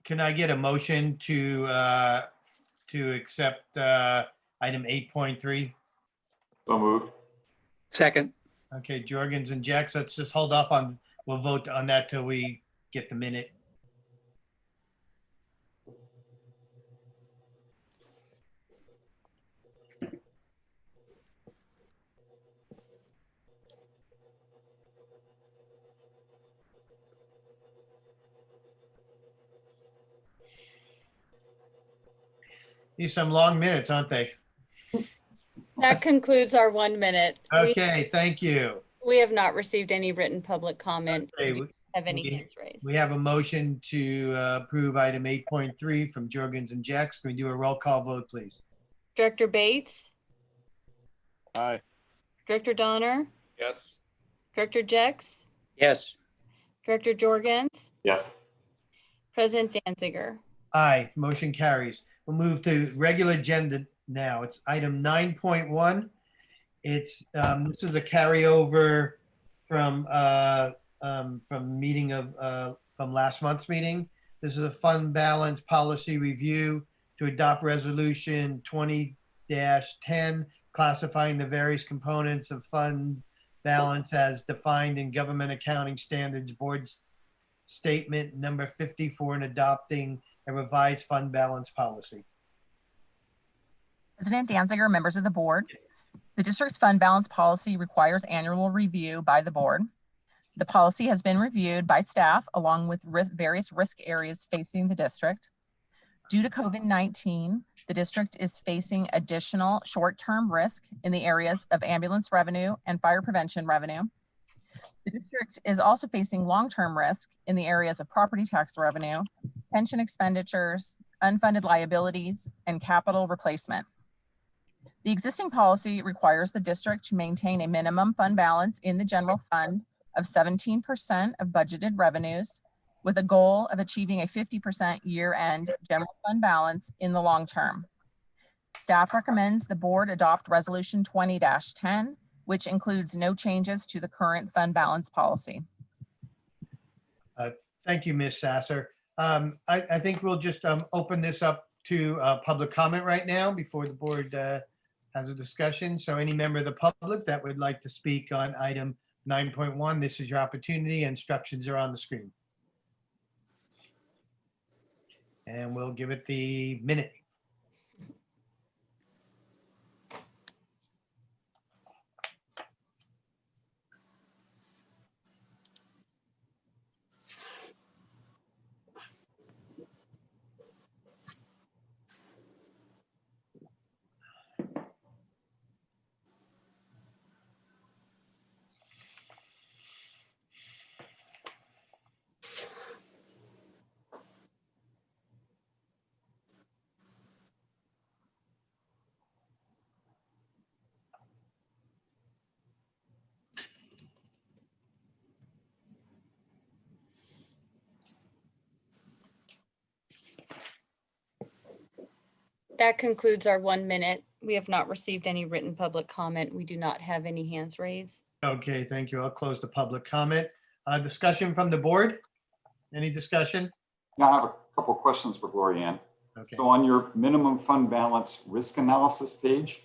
Can I get a motion to accept item 8.3? So moved. Second. Okay, Jorgens and Jax, let's just hold off on, we'll vote on that till we get the minute. These some long minutes, aren't they? That concludes our 1 minute. Okay, thank you. We have not received any written public comment. Okay, Do you have any we- hands raised? We have a motion to approve item 8.3 from Jorgens and Jax. Can we do a roll call vote, please? Director Bates, Aye. Director Donner, Yes. Director Jex, Yes. Director Jorgens, Yes. President Danziger. Aye, motion carries. We'll move to regular agenda now. It's item 9.1. It's, this is a carryover from meeting from last month's meeting. This is a fund balance policy review to adopt resolution 20-10, classifying the various components of fund balance as defined in government accounting standards board statement number 54 and adopting a revised fund balance policy. President Danziger, members of the board, the district's fund balance policy requires annual review by the board. The policy has been reviewed by staff along with various risk areas facing the district. Due to COVID-19, the district is facing additional short-term risk in the areas of ambulance revenue and fire prevention revenue. The district is also facing long-term risk in the areas of property tax revenue, pension expenditures, unfunded liabilities, and capital replacement. The existing policy requires the district to maintain a minimum fund balance in the general fund of 17% of budgeted revenues, with a goal of achieving a 50% year-end general fund balance in the long term. Staff recommends the board adopt resolution 20-10, which includes no changes to the current fund balance policy. Thank you, Ms. Sasser. I think we'll just open this up to public comment right now before the board has a discussion. So any member of the public that would like to speak on item 9.1, this is your opportunity. Instructions are on the screen. And we'll give it the minute That concludes our 1 minute. We have not received any written public comment. We do not have any hands raised. Okay, thank you. I'll close the public comment. Discussion from the board? Any discussion? Now, I have a couple of questions for Gloria Ann. Okay. So on your minimum fund balance risk analysis page,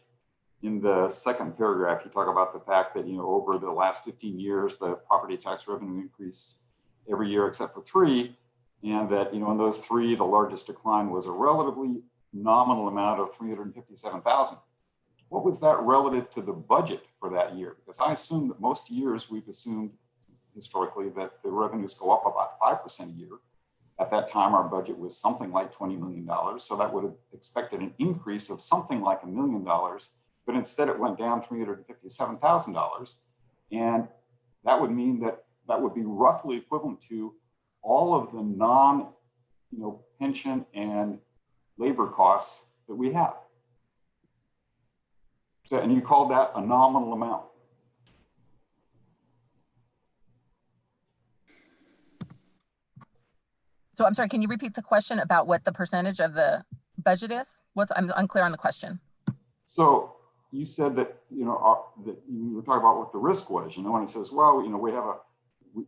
in the second paragraph, you talk about the fact that, over the last 15 years, the property tax revenue increase every year except for 3, and that, in those 3, the largest decline was a relatively nominal amount of 357,000. What was that relative to the budget for that year? Because I assume that most years we've assumed historically that the revenues go up about 5% a year. At that time, our budget was something like $20 million. So that would have expected an increase of something like $1 million, but instead it went down $357,000. And that would mean that that would be roughly equivalent to all of the non, pension and labor costs that we have. So, and you called that a nominal amount. So I'm sorry, can you repeat the question about what the percentage of the budget is? I'm unclear on the question. So you said that, that you were talking about what the risk was, and it says, well,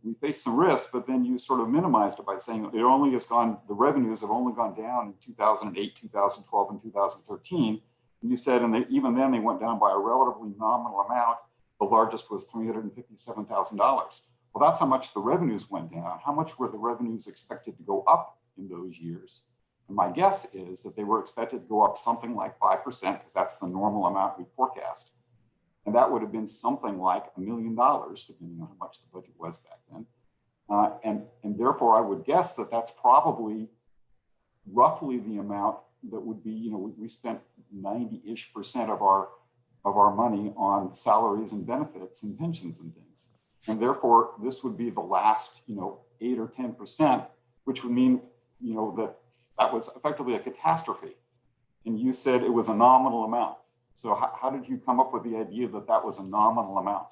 we face some risk, but then you sort of minimized it by saying the revenues have only gone down in 2008, 2012, and 2013. And you said, and even then they went down by a relatively nominal amount. The largest was $357,000. Well, that's how much the revenues went down. How much were the revenues expected to go up in those years? And my guess is that they were expected to go up something like 5%, because that's the normal amount we forecast. And that would have been something like $1 million, depending on how much the budget was back then. And therefore, I would guess that that's probably roughly the amount that would be, we spent 90-ish% of our money on salaries and benefits and pensions and things. And therefore, this would be the last, 8 or 10%, which would mean, that was effectively a catastrophe. And you said it was a nominal amount. So how did you come up with the idea that that was a nominal amount?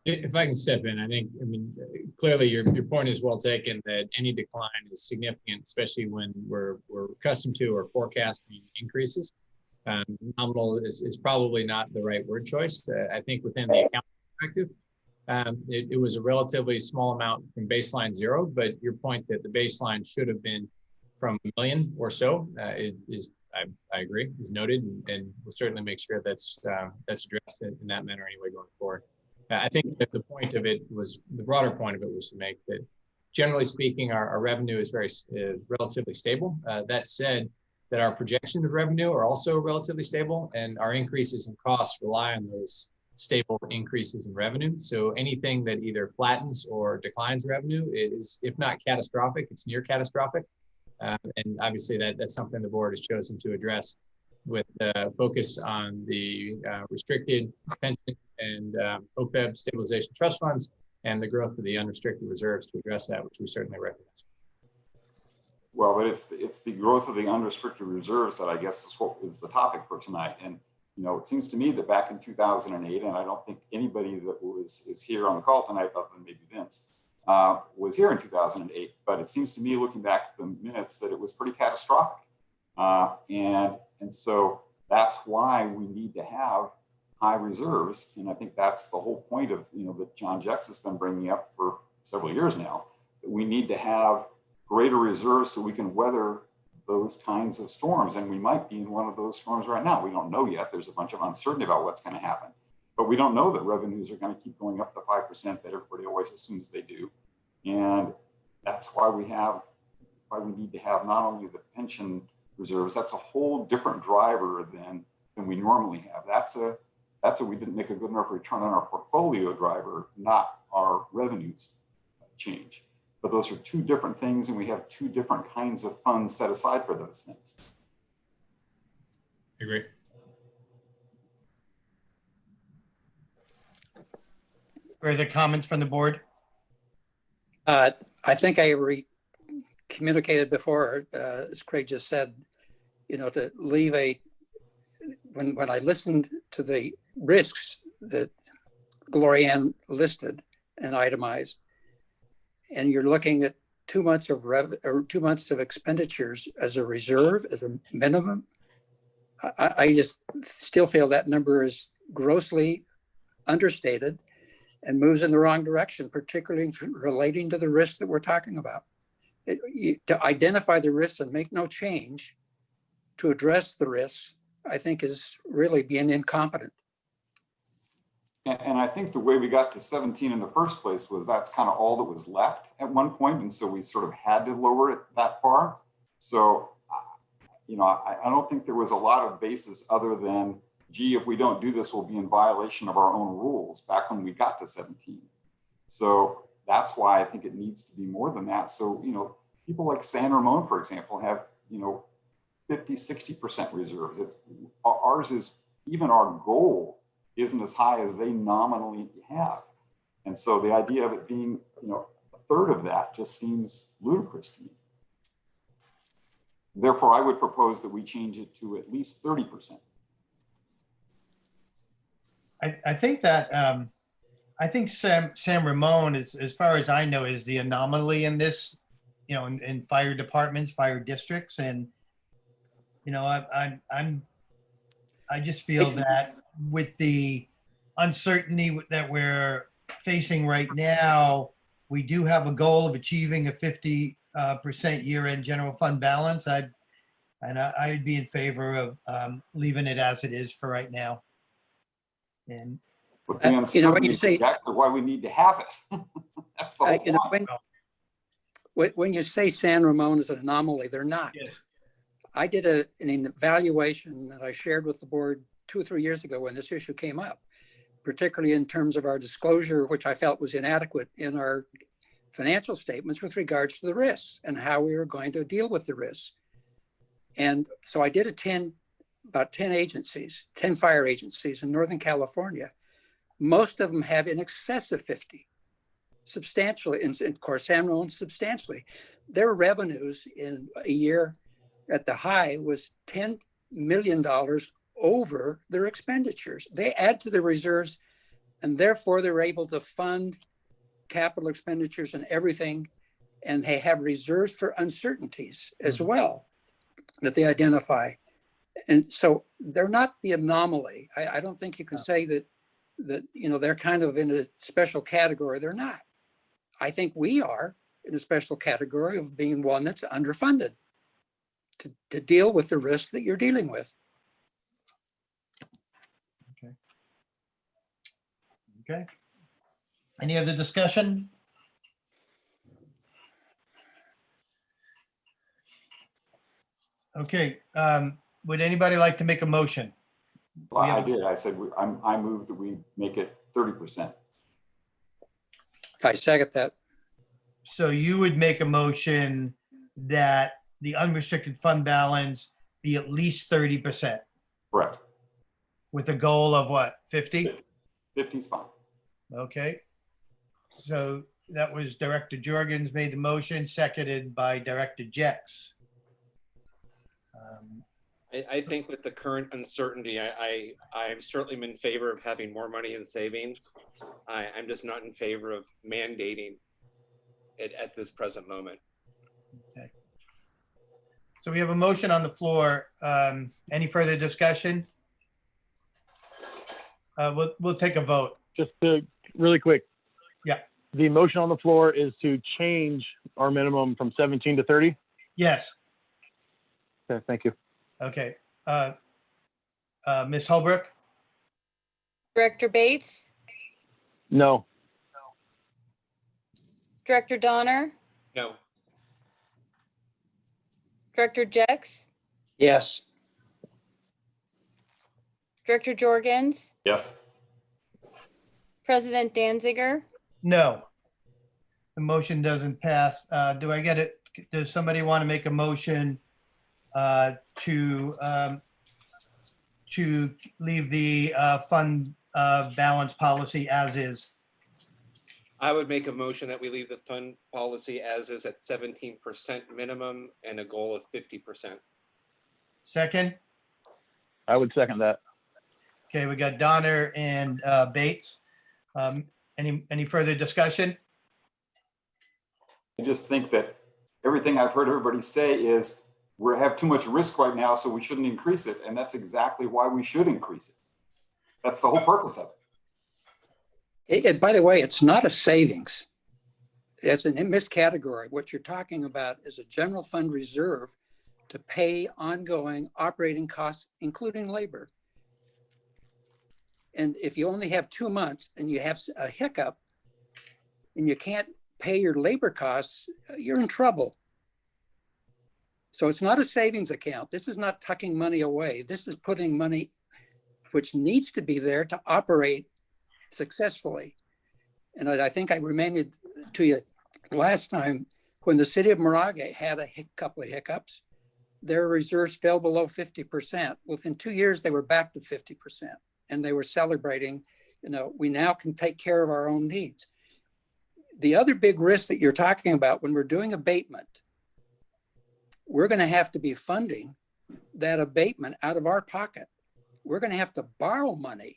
If I can step in, clearly your point is well taken that any decline is significant, especially when we're accustomed to or forecasting increases. Nominal is probably not the right word choice. I think within the account perspective, it was a relatively small amount from baseline 0, but your point that the baseline should have been from $1 million or so I agree, is noted, and we'll certainly make sure that's addressed in that manner anyway going forward. I think that the broader point of it was to make that, generally speaking, our revenue is relatively stable. That said, that our projections of revenue are also relatively stable, and our increases in costs rely on those stable increases in revenue. So anything that either flattens or declines revenue is, if not catastrophic, it's near catastrophic. And obviously that's something the board has chosen to address with focus on the restricted pension and OPEB stabilization trust funds and the growth of the unrestricted reserves to address that, which we certainly recognize. Well, but it's the growth of the unrestricted reserves that I guess is what is the topic for tonight. And it seems to me that back in 2008, and I don't think anybody that is here on the call tonight, other than maybe Vince, was here in 2008, but it seems to me, looking back at the minutes, that it was pretty catastrophic. And so that's why we need to have high reserves. And I think that's the whole point of, that John Jex has been bringing up for several years now, that we need to have greater reserves so we can weather those kinds of storms. And we might be in one of those storms right now. We don't know yet. There's a bunch of uncertainty about what's going to happen. But we don't know that revenues are going to keep going up to 5% that everybody always assumes they do. And that's why we need to have not only the pension reserves, that's a whole different driver than we normally have. That's a we didn't make a good enough return on our portfolio driver, not our revenues change. But those are two different things, and we have two different kinds of funds set aside for those things. I agree. Further comments from the board? I think I communicated before, as Craig just said, to leave when I listened to the risks that Gloria Ann listed and itemized, and you're looking at 2 months of 2 months of expenditures as a reserve, as a minimum, I just still feel that number is grossly understated and moves in the wrong direction, particularly relating to the risks that we're talking about. To identify the risks and make no change to address the risks, I think is really being incompetent. And I think the way we got to 17 in the first place was that's kind of all that was left at one point, and so we sort of had to lower it that far. So, you know, I don't think there was a lot of basis other than, gee, if we don't do this, we'll be in violation of our own rules back when we got to 17. So that's why I think it needs to be more than that. So, you know, people like San Ramon, for example, have, you know, 50, 60% reserves. Ours is, even our goal isn't as high as they nominally have. And so the idea of it being, you know, a third of that just seems ludicrous to me. Therefore, I would propose that we change it to at least 30%. I think that, I think San Ramon is, as far as I know, is the anomaly in this, you know, in fire departments, fire districts. And, you know, I just feel that with the uncertainty that we're facing right now, we do have a goal of achieving a 50% year-end general fund balance. I'd be in favor of leaving it as it is for right now. And but the you know, when uncertainty you is say, exactly why we need to have it. That's the whole you know, point. when you say San Ramon is an anomaly, they're not. Yes. I did an evaluation that I shared with the board 2 or 3 years ago when this issue came up, particularly in terms of our disclosure, which I felt was inadequate in our financial statements with regards to the risks and how we were going to deal with the risks. And so I did about 10 agencies, 10 fire agencies in Northern California. Most of them have in excess of 50, substantially, and of course, San Ramon substantially. Their revenues in a year at the high was $10 million over their expenditures. They add to the reserves, and therefore they're able to fund capital expenditures and everything. And they have reserves for uncertainties as well that they identify. And so they're not the anomaly. I don't think you can say that you know, they're kind of in a special category. They're not. I think we are in a special category of being one that's underfunded to deal with the risk that you're dealing with. Okay. Any other discussion? Okay. Would anybody like to make a motion? Well, I did. I said, I moved that we make it 30%. I second that. So you would make a motion that the unrestricted fund balance be at least 30%. Correct. With a goal of what, 50? 50 is fine. Okay. So that was Director Jorgens made the motion, seconded by Director Jex. I think with the current uncertainty, I'm certainly in favor of having more money in savings. I'm just not in favor of mandating it at this present moment. Okay. So we have a motion on the floor. Any further discussion? We'll take a vote. Just to really quick. Yeah. The motion on the floor is to change our minimum from 17 to 30. Yes. Okay, thank you. Okay. Ms. Holbrook? Director Bates, No. Director Donner, No. Director Jex, Yes. Director Jorgens, Yes. President Danziger, No. The motion doesn't pass. Do I get it? Does somebody want to make a motion to leave the fund balance policy as is? I would make a motion that we leave the fund policy as is at 17% minimum and a goal of 50%. Second? I would second that. Okay, we got Donner and Bates. Any further discussion? I just think that everything I've heard everybody say is we have too much risk right now, so we shouldn't increase it. And that's exactly why we should increase it. That's the whole purpose of it. By the way, it's not a savings. It's a miscategory. What you're talking about is a general fund reserve to pay ongoing operating costs, including labor. And if you only have 2 months and you have a hiccup and you can't pay your labor costs, you're in trouble. So it's not a savings account. This is not tucking money away. This is putting money which needs to be there to operate successfully. And I think I reminded to you last time when the city of Moraga had a couple of hiccups, their reserves fell below 50%. Within 2 years, they were back to 50%. And they were celebrating, we now can take care of our own needs. The other big risk that you're talking about when we're doing abatement, we're going to have to be funding that abatement out of our pocket. We're going to have to borrow money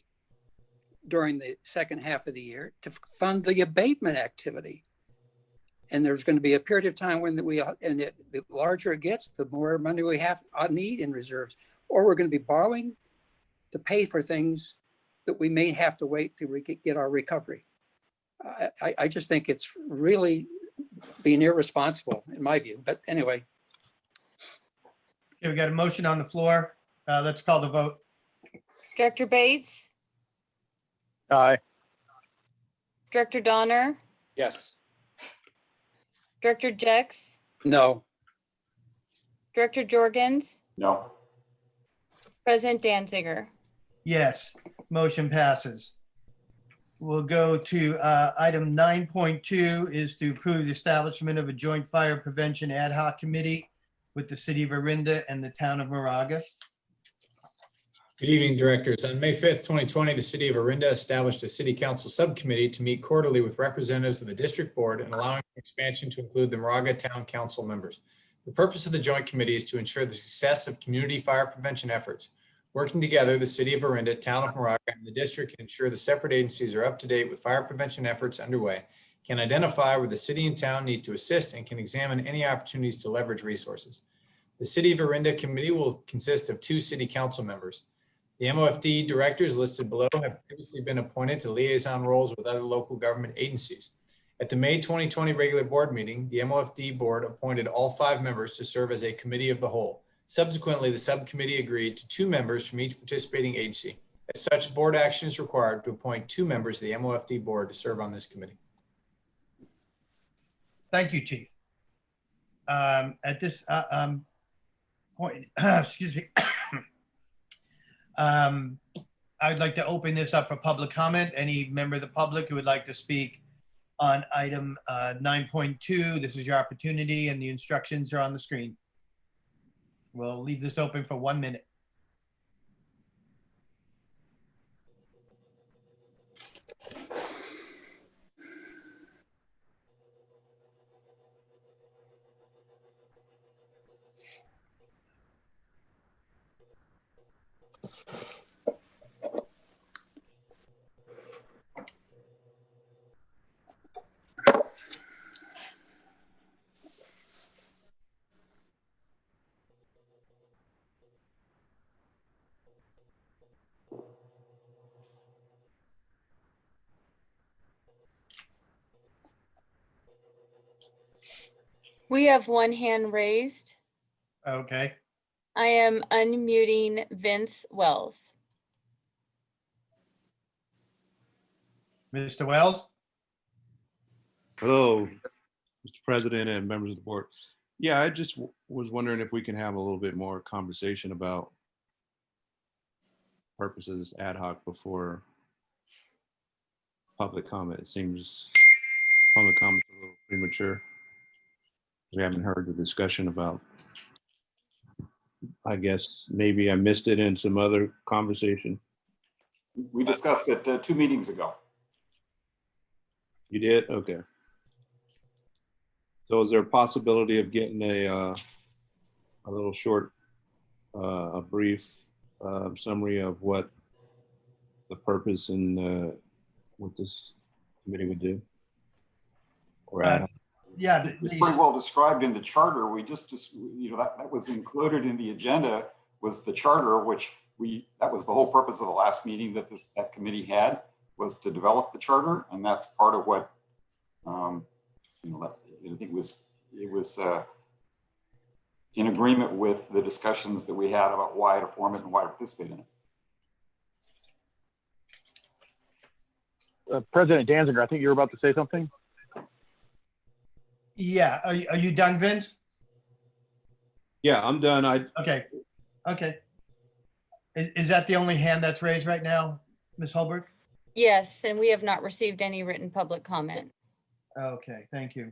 during the second half of the year to fund the abatement activity. And there's going to be a period of time when the larger it gets, the more money we need in reserves, or we're going to be borrowing to pay for things that we may have to wait to get our recovery. I just think it's really being irresponsible in my view, but anyway. Okay, we got a motion on the floor. Let's call the vote. Director Bates, Aye. Director Donner, Yes. Director Jex, No. Director Jorgens, No. President Danziger. Yes, motion passes. We'll go to item 9.2 is to approve the establishment of a joint fire prevention ad hoc committee with the city of Orinda and the town of Moraga. Good evening, directors. On May 5th, 2020, the city of Orinda established a city council subcommittee to meet quarterly with representatives of the district board and allowing expansion to include the Moraga Town Council members. The purpose of the joint committee is to ensure the success of community fire prevention efforts. Working together, the city of Orinda, town of Moraga, and the district can ensure the separate agencies are up to date with fire prevention efforts underway, can identify where the city and town need to assist, and can examine any opportunities to leverage resources. The City of Orinda committee will consist of 2 city council members. The MOFD directors listed below have previously been appointed to liaison roles with other local government agencies. At the May 2020 regular board meeting, the MOFD board appointed all 5 members to serve as a committee of the whole. Subsequently, the subcommittee agreed to 2 members from each participating agency. As such, board action is required to appoint 2 members of the MOFD board to serve on this committee. Thank you, Chief. At this point, excuse me. I'd like to open this up for public comment. Any member of the public who would like to speak on item 9.2, this is your opportunity and the instructions are on the screen. We'll leave this open for 1 minute. We have one hand raised. Okay. I am unmuting Vince Wells. Mr. Wells? Hello, Mr. President and members of the board. Yeah, I just was wondering if we can have a little bit more conversation about purposes ad hoc before public comment. It seems public comment is a little premature. We haven't heard the discussion about, I guess, maybe I missed it in some other conversation. We discussed it 2 meetings ago. You did? Okay. So is there a possibility of getting a little short, a brief summary of what the purpose and what this committee would do? Or ad hoc? Yeah, It's pretty well described in the charter. We just that was included in the agenda was the charter, which that was the whole purpose of the last meeting that that committee had, was to develop the charter. And that's part of what, I think it was in agreement with the discussions that we had about why to form it and why to participate in it. President Danziger, I think you were about to say something. Yeah, are you done, Vince? Yeah, I'm done. Okay. Is that the only hand that's raised right now, Ms. Holbrook? Yes, and we have not received any written public comment. Okay, thank you.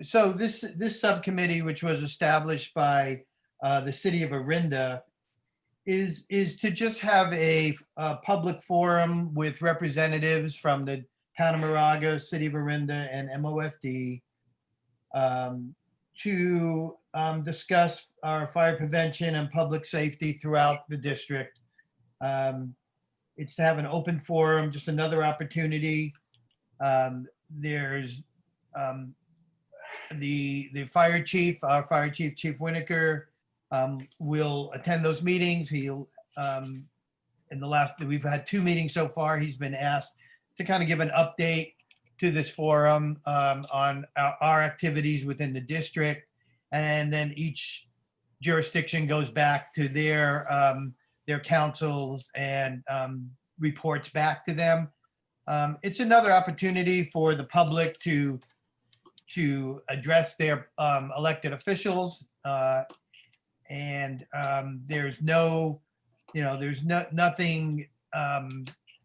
So this subcommittee, which was established by the city of Orinda, is to just have a public forum with representatives from the town of Moraga, city of Orinda, and MOFD to discuss our fire prevention and public safety throughout the district. It's to have an open forum, just another opportunity. There's the fire chief, our fire chief, Chief Winokur, will attend those meetings. He'll, we've had 2 meetings so far. He's been asked to kind of give an update to this forum on our activities within the district. And then each jurisdiction goes back to their councils and reports back to them. It's another opportunity for the public to address their elected officials. There's nothing,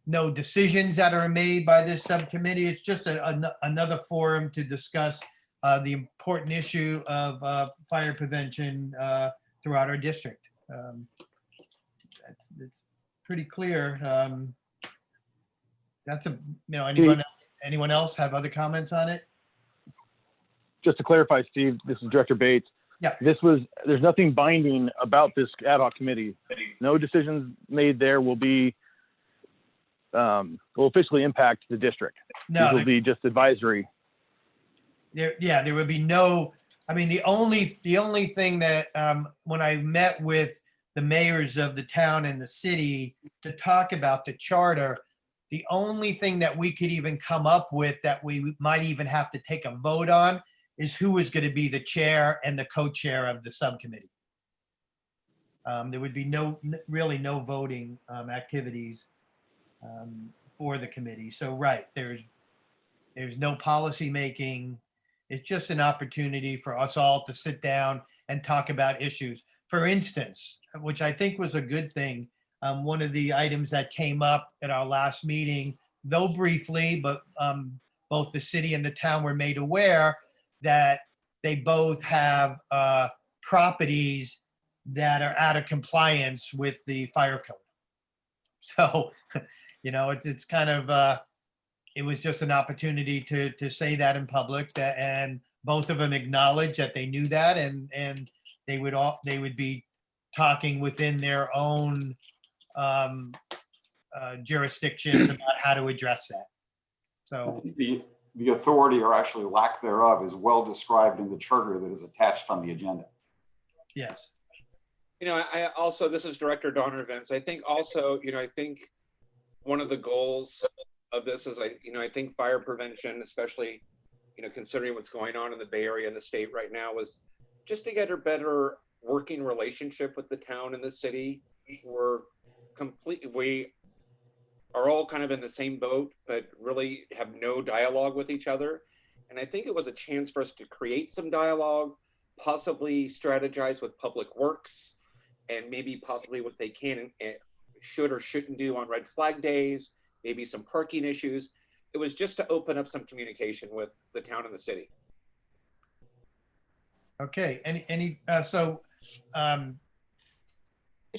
no decisions that are made by this subcommittee. It's just another forum to discuss the important issue of fire prevention throughout our district. It's pretty clear. Anyone else have other comments on it? Just to clarify, Steve, this is Director Bates. Yeah. There's nothing binding about this ad hoc committee. No decisions made there will officially impact the district. No, These will be just advisory. There would be no, I mean, the only thing that when I met with the mayors of the town and the city to talk about the charter, the only thing that we could even come up with that we might even have to take a vote on is who is going to be the chair and the co-chair of the subcommittee. There would be really no voting activities for the committee. So, right, there's no policy making. It's just an opportunity for us all to sit down and talk about issues. For instance, which I think was a good thing, one of the items that came up at our last meeting, though briefly, but both the city and the town were made aware that they both have properties that are out of compliance with the fire code. So, it's kind of, it was just an opportunity to say that in public, and both of them acknowledged that they knew that, and they would be talking within their own jurisdictions about how to address that. So the authority, or actually lack thereof, is well described in the charter that is attached on the agenda. Yes. I also, this is Director Donner, Vince. I think also, I think one of the goals of this is, I think fire prevention, especially, considering what's going on in the Bay Area and the state right now, is just to get a better working relationship with the town and the city. We are all kind of in the same boat, but really have no dialogue with each other. And I think it was a chance for us to create some dialogue, possibly strategize with Public Works, and maybe possibly what they can and should or shouldn't do on red flag days, maybe some parking issues. It was just to open up some communication with the town and the city. Okay. Would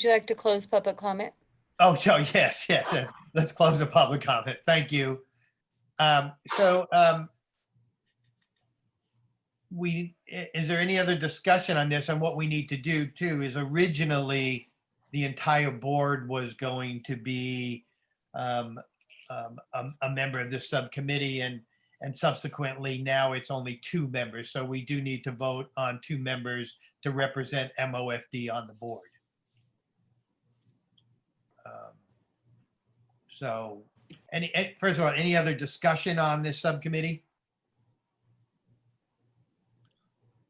you like to close public comment? Oh, yes. Let's close the public comment. Thank you. Is there any other discussion on this? And what we need to do too is, originally the entire board was going to be a member of this subcommittee, and And subsequently, now it's only 2 members. So we do need to vote on 2 members to represent MOFD on the board. So first of all, any other discussion on this subcommittee?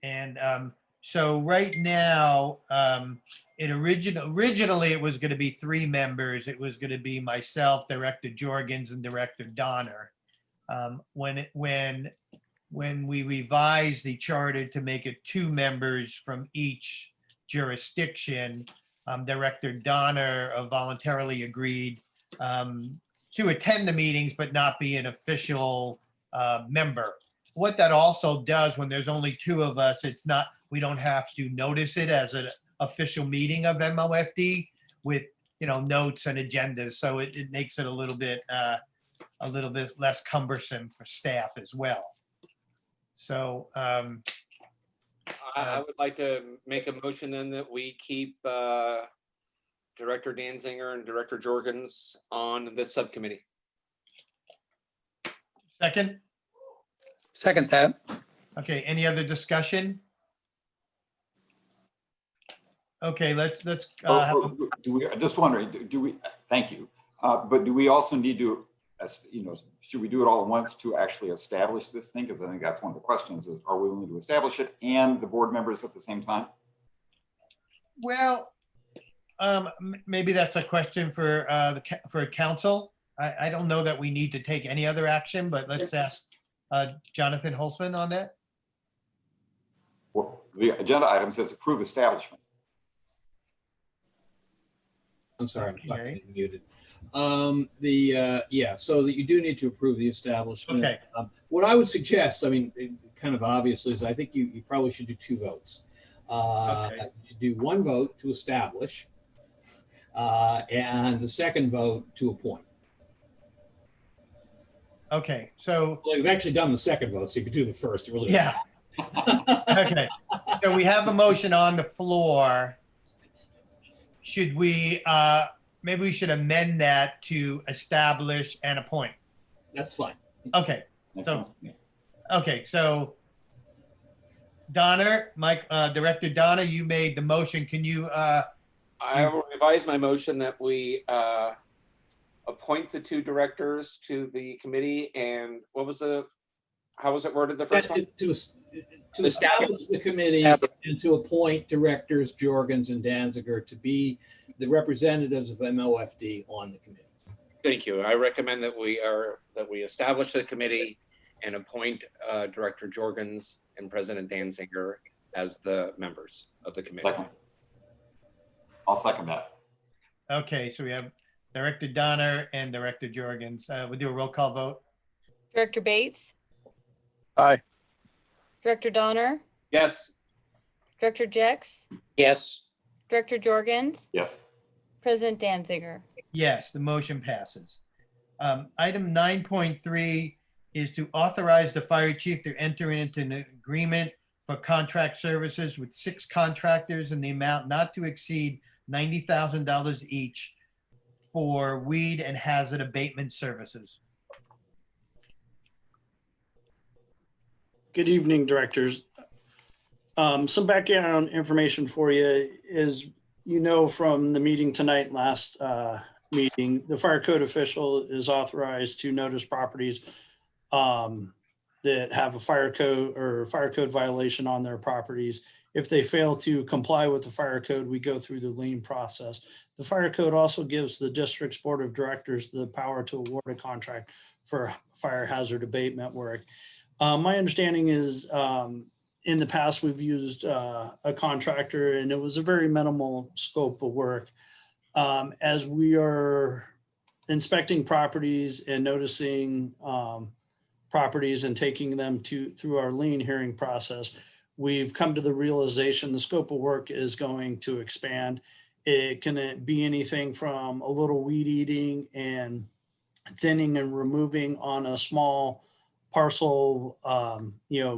And so right now, originally it was going to be 3 members. It was going to be myself, Director Jorgens, and Director Donner. When we revised the charter to make it 2 members from each jurisdiction, Director Donner voluntarily agreed to attend the meetings but not be an official member. What that also does, when there's only 2 of us, we don't have to notice it as an official meeting of MOFD with, notes and agendas. So it makes it a little bit less cumbersome for staff as well. So I would like to make a motion then that we keep Director Danziger and Director Jorgens on this subcommittee. second, Second that. okay, any other discussion? Okay, let's have a- Do we, just wondering, do we, thank you. But do we also need to, should we do it all at once to actually establish this thing? Because I think that's one of the questions is, are we willing to establish it and the board members at the same time? well, maybe that's a question for council. I don't know that we need to take any other action, but let's ask Jonathan Holzman on that. Well, the agenda item says approve establishment. I'm sorry, I'm Okay. muted. Yeah, so that you do need to approve the establishment. Okay. What I would suggest, I mean, kind of obviously, is I think you probably should do 2 votes. Okay. You should do 1 vote to establish, and the second vote to appoint. Okay, so, Well, you've actually done the second vote, so you could do the first. You really yeah. Okay, so we have a motion on the floor. Should we, maybe we should amend that to establish and appoint? That's fine. Okay, Makes So- sense to me. okay, so Donner, Director Donner, you made the motion. Can you, I will revise my motion that we appoint the 2 directors to the committee. And how was it worded the first one? To establish the committee and to appoint directors Jorgens and Danziger to be the representatives of MOFD on the committee. Thank you. I recommend that we establish the committee and appoint Director Jorgens and President Danziger as the members of the committee. Second. I'll second that. okay, so we have Director Donner and Director Jorgens. We'll do a roll call vote. Director Bates, Aye. Director Donner, Yes. Director Jex, Yes. Director Jorgens, Yes. President Danziger. Yes, the motion passes. Item 9.3 is to authorize the fire chief to enter into an agreement for contract services with 6 contractors in the amount not to exceed $90,000 each for weed and hazard abatement services. Good evening, directors. Some background information for you is, from the meeting tonight, last meeting, the fire code official is authorized to notice properties that have a fire code violation on their properties. If they fail to comply with the fire code, we go through the lien process. The fire code also gives the district's board of directors the power to award a contract for fire hazard abatement work. My understanding is in the past, we've used a contractor and it was a very minimal scope of work. As we are inspecting properties and noticing properties and taking them through our lien hearing process, we've come to the realization the scope of work is going to expand. It can be anything from a little weed eating and thinning and removing on a small parcel,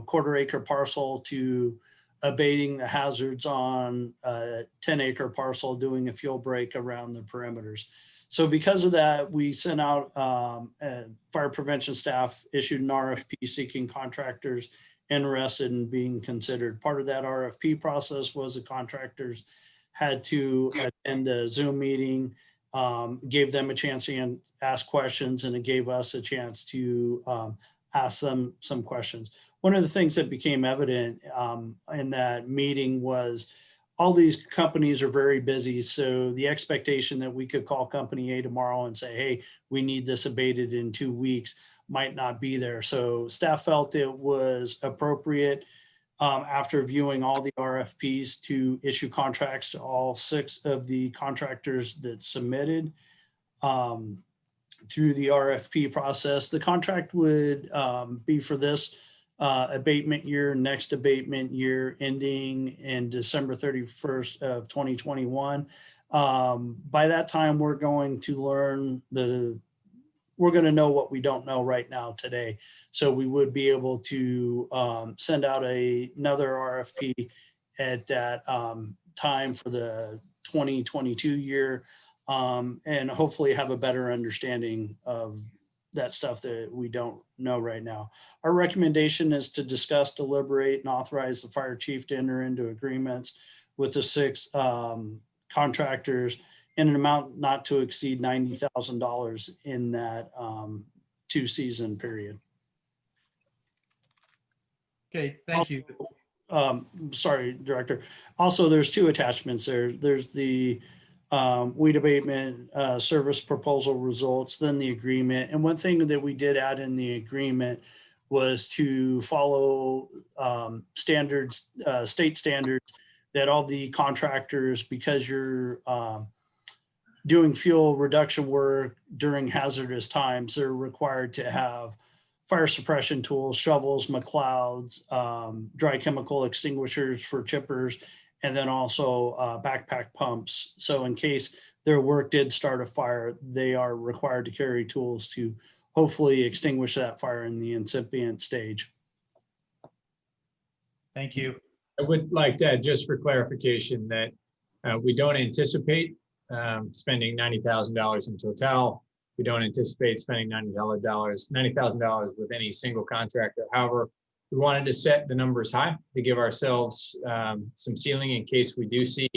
quarter acre parcel, to abating the hazards on a 10-acre parcel, doing a fuel break around the perimeters. So because of that, we sent out fire prevention staff issued an RFP seeking contractors interested in being considered. Part of that RFP process was the contractors had to attend a Zoom meeting, gave them a chance to ask questions, and it gave us a chance to ask them some questions. One of the things that became evident in that meeting was all these companies are very busy. So the expectation that we could call company A tomorrow and say, hey, we need this abated in 2 weeks might not be there. So staff felt it was appropriate after viewing all the RFPs to issue contracts to all 6 of the contractors that submitted through the RFP process. The contract would be for this abatement year, next abatement year ending in December 31st of 2021. By that time, we're going to learn we're going to know what we don't know right now today. So we would be able to send out another RFP at that time for the 2022 year and hopefully have a better understanding of that stuff that we don't know right now. Our recommendation is to discuss, deliberate, and authorize the fire chief to enter into agreements with the 6 contractors in an amount not to exceed $90,000 in that 2-season period. Okay, thank you. Sorry, Director. Also, there's 2 attachments there. There's the weed abatement service proposal results, then the agreement. And one thing that we did add in the agreement was to follow standards, state standards, that all the contractors, because you're doing fuel reduction work during hazardous times, they're required to have fire suppression tools, shovels, McLeods, dry chemical extinguishers for chippers, and then also backpack pumps. So in case their work did start a fire, they are required to carry tools to hopefully extinguish that fire in the incipient stage. Thank you. I would like to add, just for clarification, that we don't anticipate spending $90,000 in total. We don't anticipate spending $90,000 with any single contractor. However, we wanted to set the numbers high to give ourselves some ceiling in case we do see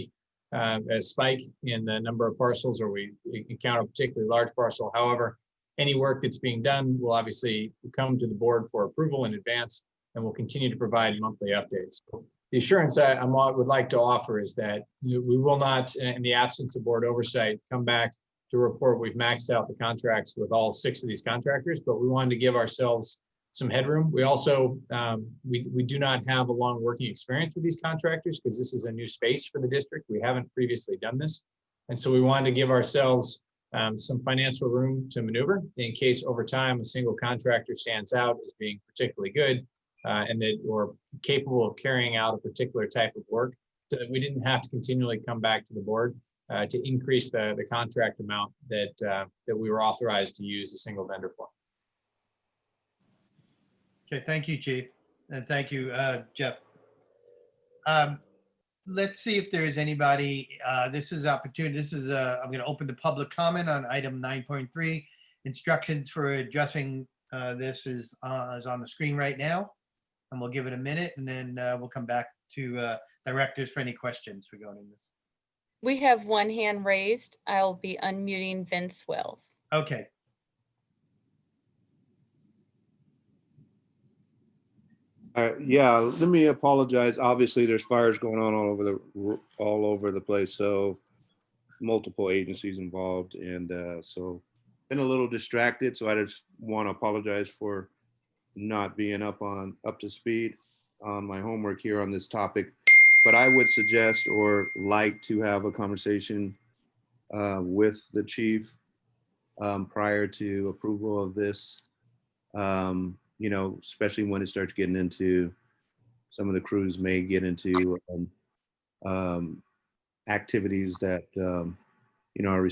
a spike in the number of parcels, or we encounter a particularly large parcel. However, any work that's being done will obviously come to the board for approval in advance, and we'll continue to provide monthly updates. So the assurance I would like to offer is that we will not, in the absence of board oversight, come back to report we've maxed out the contracts with all 6 of these contractors, but we wanted to give ourselves some headroom. We also, we do not have a long working experience with these contractors because this is a new space for the district. We haven't previously done this. And so we wanted to give ourselves some financial room to maneuver in case over time a single contractor stands out as being particularly good and that we're capable of carrying out a particular type of work, so that we didn't have to continually come back to the board to increase the contract amount that we were authorized to use a single vendor for. Okay, thank you, Chief. And thank you, Jeff. Let's see if there is anybody, this is opportunity. This is, I'm going to open the public comment on item 9.3. Instructions for addressing this is on the screen right now. And we'll give it a minute and then we'll come back to directors for any questions regarding this. We have one hand raised. I'll be unmuting Vince Wells. Okay. Yeah, let me apologize. Obviously, there's fires going on all over the place, so multiple agencies involved, and so been a little distracted. So I just want to apologize for not being up to speed on my homework here on this topic. But I would suggest or like to have a conversation with the chief prior to approval of this. You know, especially when it starts getting into, some of the crews may get into activities that, you know, are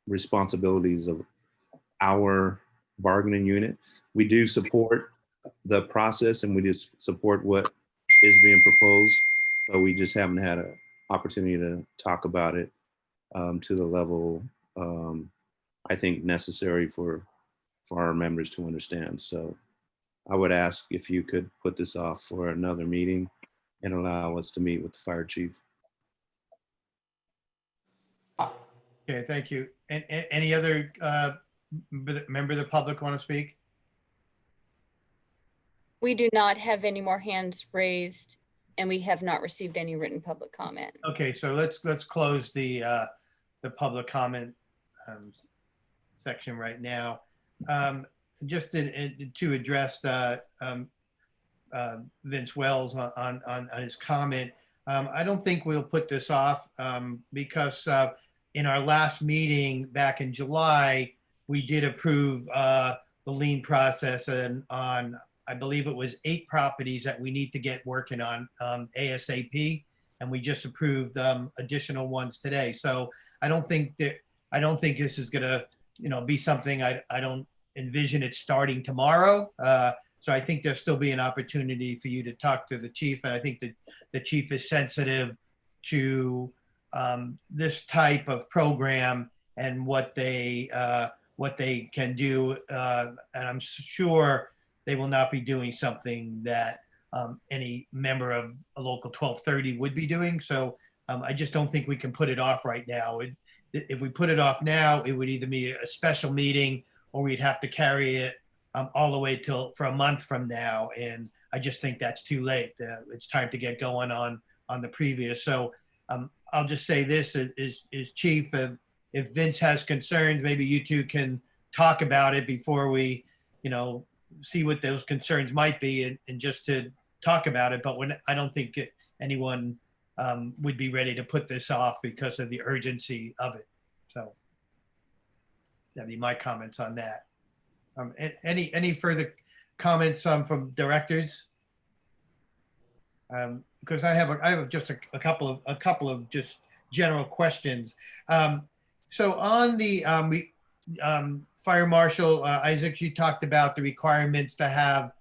responsibilities of our bargaining unit. We do support the process and we just support what is being proposed, but we just haven't had an opportunity to talk about it to the level I think necessary for our members to understand. So I would ask if you could put this off for another meeting and allow us to meet with the fire chief. Okay, thank you. And any other member of the public want to speak? We do not have any more hands raised, and we have not received any written public comment. Okay, so let's close the public comment section right now. Just to address Vince Wells on his comment, I don't think we'll put this off because in our last meeting back in July, we did approve the lien process and on, I believe it was 8 properties that we need to get working on ASAP, and we just approved additional ones today. So I don't think this is gonna, be something I don't envision it starting tomorrow. So I think there'll still be an opportunity for you to talk to the chief, and I think that the chief is sensitive to this type of program and what they can do, and I'm sure they will not be doing something that any member of a local 1230 would be doing. So I just don't think we can put it off right now. If we put it off now, it would either be a special meeting or we'd have to carry it all the way for a month from now. And I just think that's too late. It's time to get going on the previous. So I'll just say this is chief, if Vince has concerns, maybe you two can talk about it before we, see what those concerns might be and just to talk about it. But I don't think anyone would be ready to put this off because of the urgency of it. So that'd be my comments on that. Any further comments from directors? Because I have just a couple of just general questions. So on the Fire Marshal Isaac, you talked about the requirements to have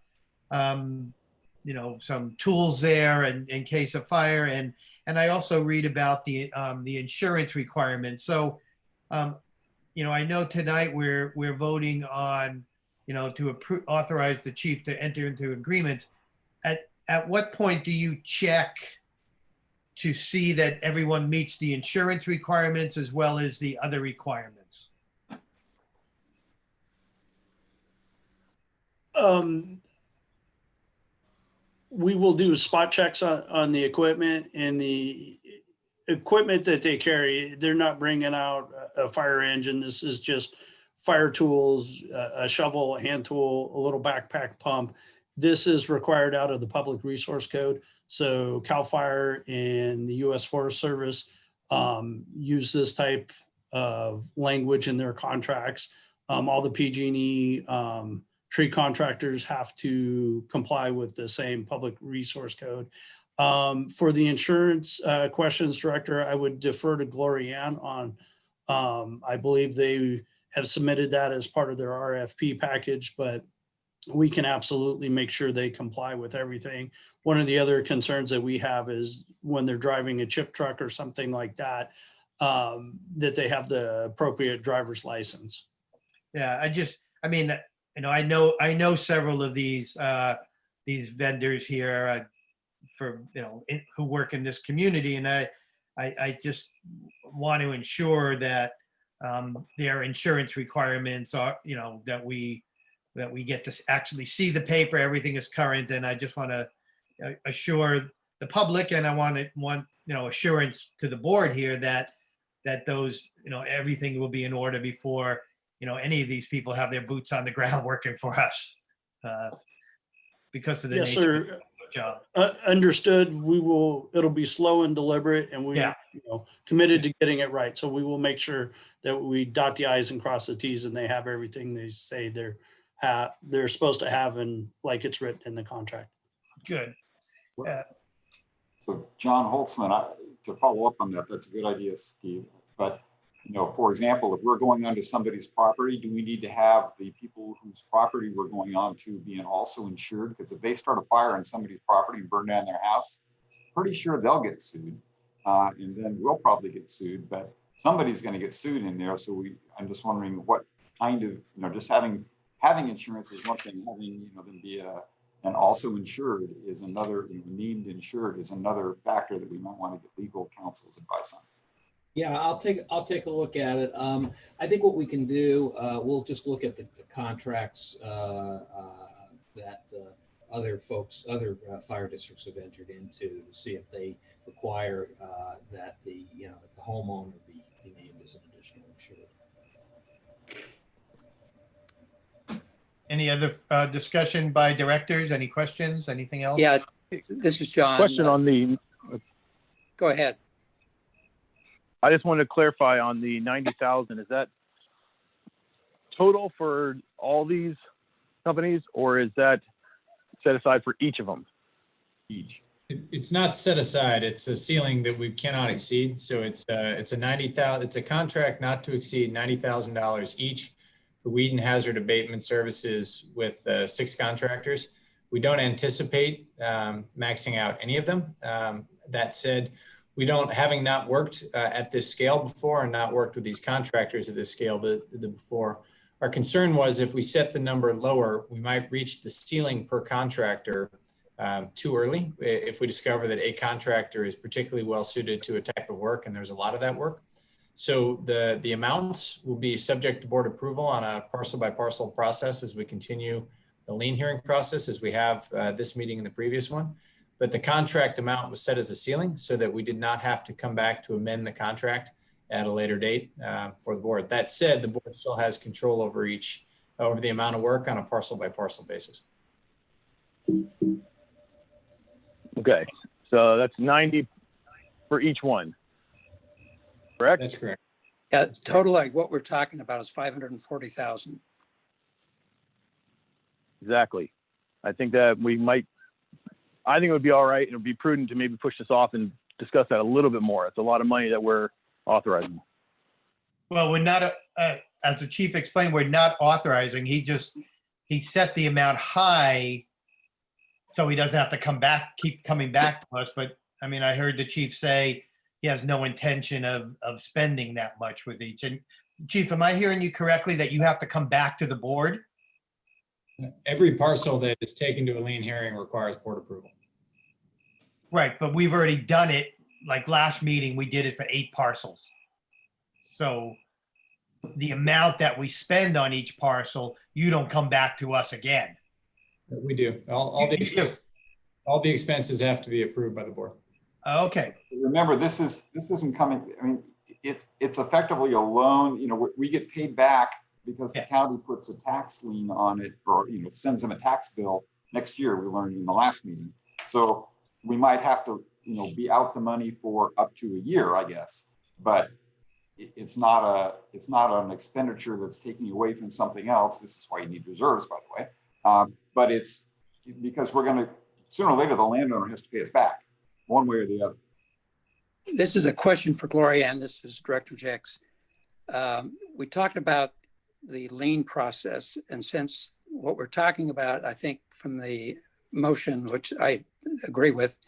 some tools there in case of fire, and I also read about the insurance requirements. So I know tonight we're voting on to authorize the chief to enter into agreements. At what point do you check to see that everyone meets the insurance requirements as well as the other requirements? We will do spot checks on the equipment, and the equipment that they carry. They're not bringing out a fire engine. This is just fire tools, a shovel, a hand tool, a little backpack pump. This is required out of the Public Resource Code. So CAL FIRE and the U.S. Forest Service use this type of language in their contracts. All the PG&E tree contractors have to comply with the same Public Resource Code. For the insurance questions, Director, I would defer to Glorianne on, I believe they have submitted that as part of their RFP package, but we can absolutely make sure they comply with everything. One of the other concerns that we have is when they're driving a chip truck or something like that, that they have the appropriate driver's license. Yeah, I know several of these vendors here for who work in this community, and I just want to ensure that their insurance requirements are that we get to actually see the paper, everything is current, and I just want to assure the public, and I want assurance to the board here that those everything will be in order before any of these people have their boots on the ground working for us because of the Yes, nature of sir. the job. Understood. It'll be slow and deliberate, and we committed to getting it right. So we will make sure that we dot the I's and cross the T's, and they have everything they say they're supposed to have, and like it's written in the contract. Good. So John Holtzman, to follow up on that, that's a good idea, Steve. But for example, if we're going onto somebody's property, do we need to have the people whose property we're going on to being also insured? Because if they start a fire on somebody's property and burn down their house, pretty sure they'll get sued. And then we'll probably get sued, but somebody's going to get sued in there. So I'm just wondering what kind of, just having insurance is one thing, having, them be and also insured is another, named insured is another factor that we might want to get legal counsel's advice on. Yeah, I'll take a look at it. I think what we can do, we'll just look at the contracts that other fire districts have entered into to see if they require that the homeowner be named as an additional insured. Any other discussion by directors? Any questions? Anything else? Yeah, this is John. Question on the, Go ahead. I just wanted to clarify on the 90,000, is that total for all these companies, or is that set aside for each of them? Each. It's not set aside. It's a ceiling that we cannot exceed. So it's a 90,000. It's a contract not to exceed $90,000 each for weed and hazard abatement services with 6 contractors. We don't anticipate maxing out any of them. That said, having not worked at this scale before and not worked with these contractors at this scale before, our concern was if we set the number lower, we might reach the ceiling per contractor too early if we discover that a contractor is particularly well suited to a type of work, and there's a lot of that work. So the amounts will be subject to board approval on a parcel by parcel process as we continue the lien hearing process, as we have this meeting and the previous one. But the contract amount was set as a ceiling so that we did not have to come back to amend the contract at a later date for the board. That said, the board still has control over the amount of work on a parcel by parcel basis. Okay, so that's 90 for each one, correct? That's correct. Yeah, total, like what we're talking about is 540,000. Exactly. I think that I think it would be all right. It would be prudent to maybe push this off and discuss that a little bit more. It's a lot of money that we're authorizing. Well, we're not, as the chief explained, we're not authorizing. He set the amount high so he doesn't have to keep coming back to us. But I mean, I heard the chief say he has no intention of spending that much with each. And Chief, am I hearing you correctly that you have to come back to the board? Every parcel that is taken to a lien hearing requires board approval. Right, but we've already done it. Like last meeting, we did it for 8 parcels. So the amount that we spend on each parcel, you don't come back to us again. We do. All the expenses have to be approved by the board. Okay. Remember, this isn't coming. I mean, it's effectively a loan. We get paid back because the county puts a tax lien on it, or sends them a tax bill next year. We learned in the last meeting, so we might have to be out the money for up to a year, I guess. But it's not an expenditure that's taking away from something else. This is why you need reserves, by the way. But it's because we're going to sooner or later the landowner has to pay us back, one way or the other. This is a question for Gloria, and this is Director Jex. We talked about the lien process, and since what we're talking about, I think from the motion, which I agree with,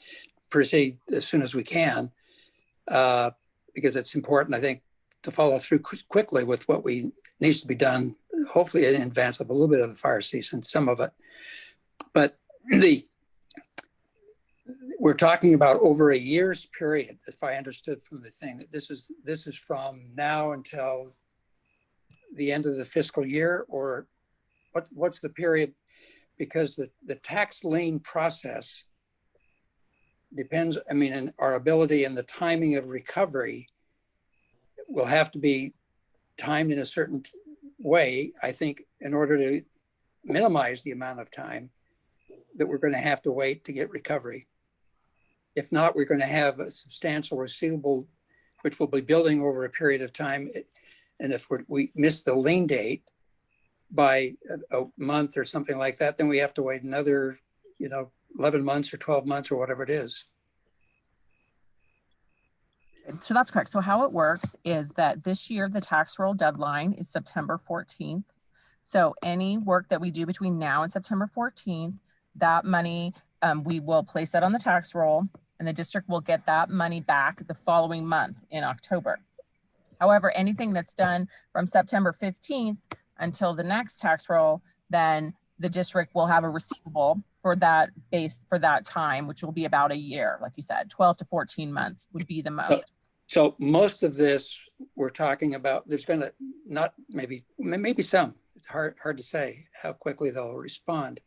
proceed as soon as we can, because it's important, I think, to follow through quickly with what needs to be done, hopefully in advance of a little bit of the fire season, some of it. But we're talking about over a year's period, if I understood from the thing, that this is from now until the end of the fiscal year, or what's the period? Because the tax lien process depends, and our ability and the timing of recovery will have to be timed in a certain way, I think, in order to minimize the amount of time that we're going to have to wait to get recovery. If not, we're going to have a substantial receivable, which will be building over a period of time. And if we miss the lien date by a month or something like that, then we have to wait another, 11 months or 12 months or whatever it is. So that's correct. So how it works is that this year, the tax roll deadline is September 14th. So any work that we do between now and September 14th, that money, we will place that on the tax roll, and the district will get that money back the following month in October. However, anything that's done from September 15th until the next tax roll, then the district will have a receivable for that time, which will be about a year. Like you said, 12 to 14 months would be the most. So most of this we're talking about, there's going to not maybe some, it's hard to say how quickly they'll respond.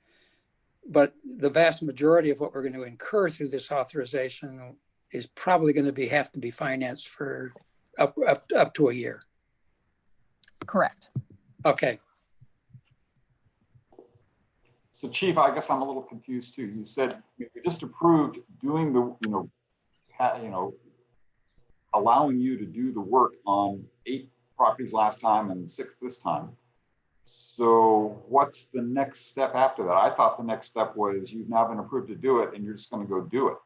But the vast majority of what we're going to incur through this authorization is probably going to have to be financed for up to a year. Correct. Okay. So Chief, I guess I'm a little confused too. You said we just approved doing the, allowing you to do the work on 8 properties last time and 6 this time. So what's the next step after that? I thought the next step was you've now been approved to do it and you're just going to go do it.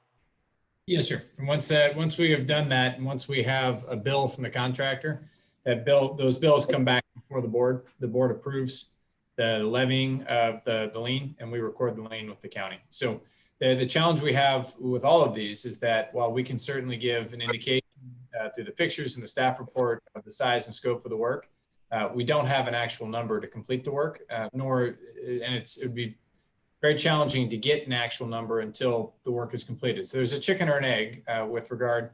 Yes, sir. And once we have done that, and once we have a bill from the contractor, those bills come back before the board. The board approves the levying of the lien, and we record the lien with the county. So the challenge we have with all of these is that while we can certainly give an indication through the pictures and the staff report of the size and scope of the work, we don't have an actual number to complete the work, and it would be very challenging to get an actual number until the work is completed. So there's a chicken or an egg with regard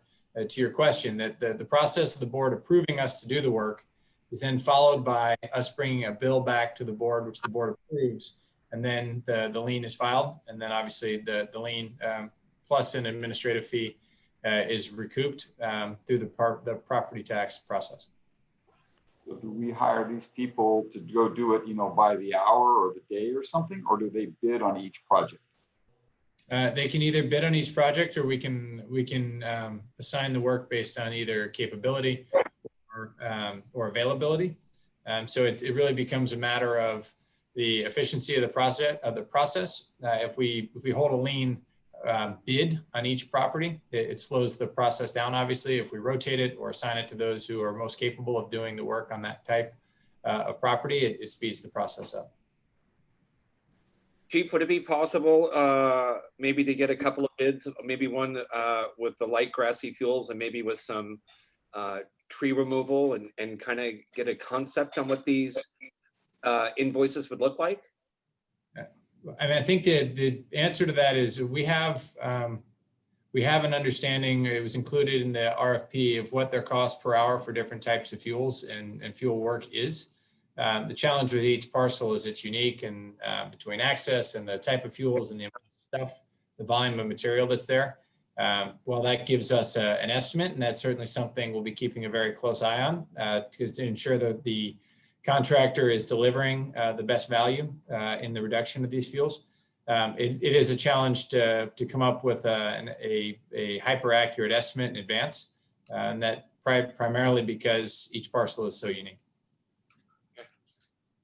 to your question, that the process of the board approving us to do the work is then followed by us bringing a bill back to the board, which the board approves, and then the lien is filed. And then obviously the lien plus an administrative fee is recouped through the property tax process. So do we hire these people to go do it, by the hour or the day or something, or do they bid on each project? They can either bid on each project, or we can assign the work based on either capability or availability. So it really becomes a matter of the efficiency of the process. If we hold a lien bid on each property, it slows the process down. Obviously, if we rotate it or assign it to those who are most capable of doing the work on that type of property, it speeds the process up. Chief, would it be possible maybe to get a couple of bids, maybe one with the light grassy fuels and maybe with some tree removal, and kind of get a concept on what these invoices would look like? I mean, I think the answer to that is we have an understanding. It was included in the RFP of what their cost per hour for different types of fuels and fuel work is. The challenge with each parcel is it's unique, and between access and the type of fuels and the amount of stuff, the volume of material that's there. Well, that gives us an estimate, and that's certainly something we'll be keeping a very close eye on to ensure that the contractor is delivering the best value in the reduction of these fuels. It is a challenge to come up with a hyper accurate estimate in advance, and that primarily because each parcel is so unique.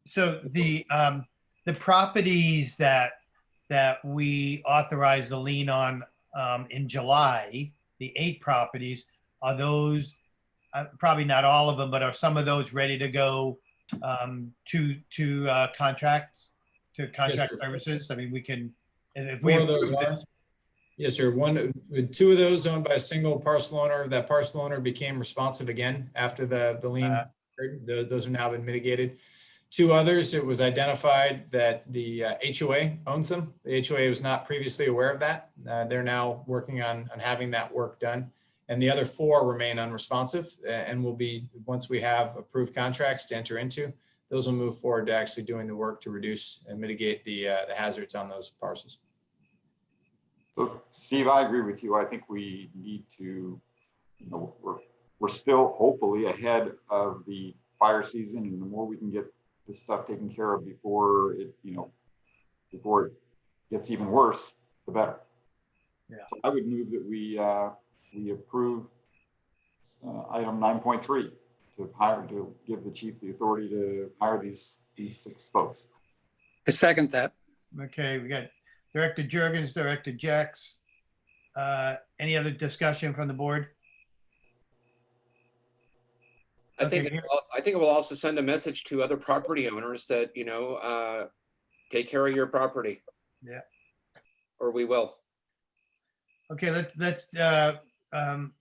So the properties that we authorized the lien on in July, the 8 properties, are those probably not all of them, but are some of those ready to go to contract services? I mean, we can, if we, 4 of those are. Yes, sir. 2 of those owned by a single parcel owner. That parcel owner became responsive again after the lien. Those have now been mitigated. 2 others, it was identified that the HOA owns them. The HOA was not previously aware of that. They're now working on having that work done. And the other 4 remain unresponsive, and will be, once we have approved contracts to enter into, those will move forward to actually doing the work to reduce and mitigate the hazards on those parcels. So Steve, I agree with you. I think we need to, we're still hopefully ahead of the fire season, and the more we can get this stuff taken care of before it gets even worse, the better. Yeah. So I would move that we approve item 9.3 to give the chief the authority to hire these 6 folks. I second that. Okay, we got Director Juergens, Director Jex. Any other discussion from the board? I Okay, think, here- I think it will also send a message to other property owners that, take care of your property. Yeah. Or we will. Okay, let's,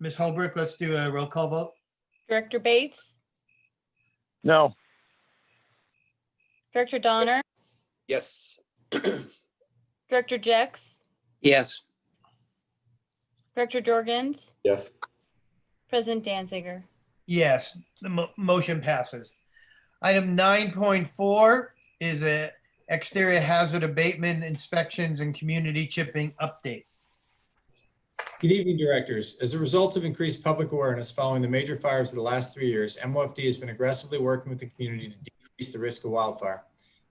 Ms. Holbrook, let's do a roll call vote. Director Bates, No. Director Donner, Yes. Director Jex, Yes. Director Jorgens, Yes. President Danziger. Yes, the motion passes. Item 9.4 is a exterior hazard abatement inspections and community chipping update. Good evening, directors. As a result of increased public awareness following the major fires of the last 3 years, MOFD has been aggressively working with the community to decrease the risk of wildfire.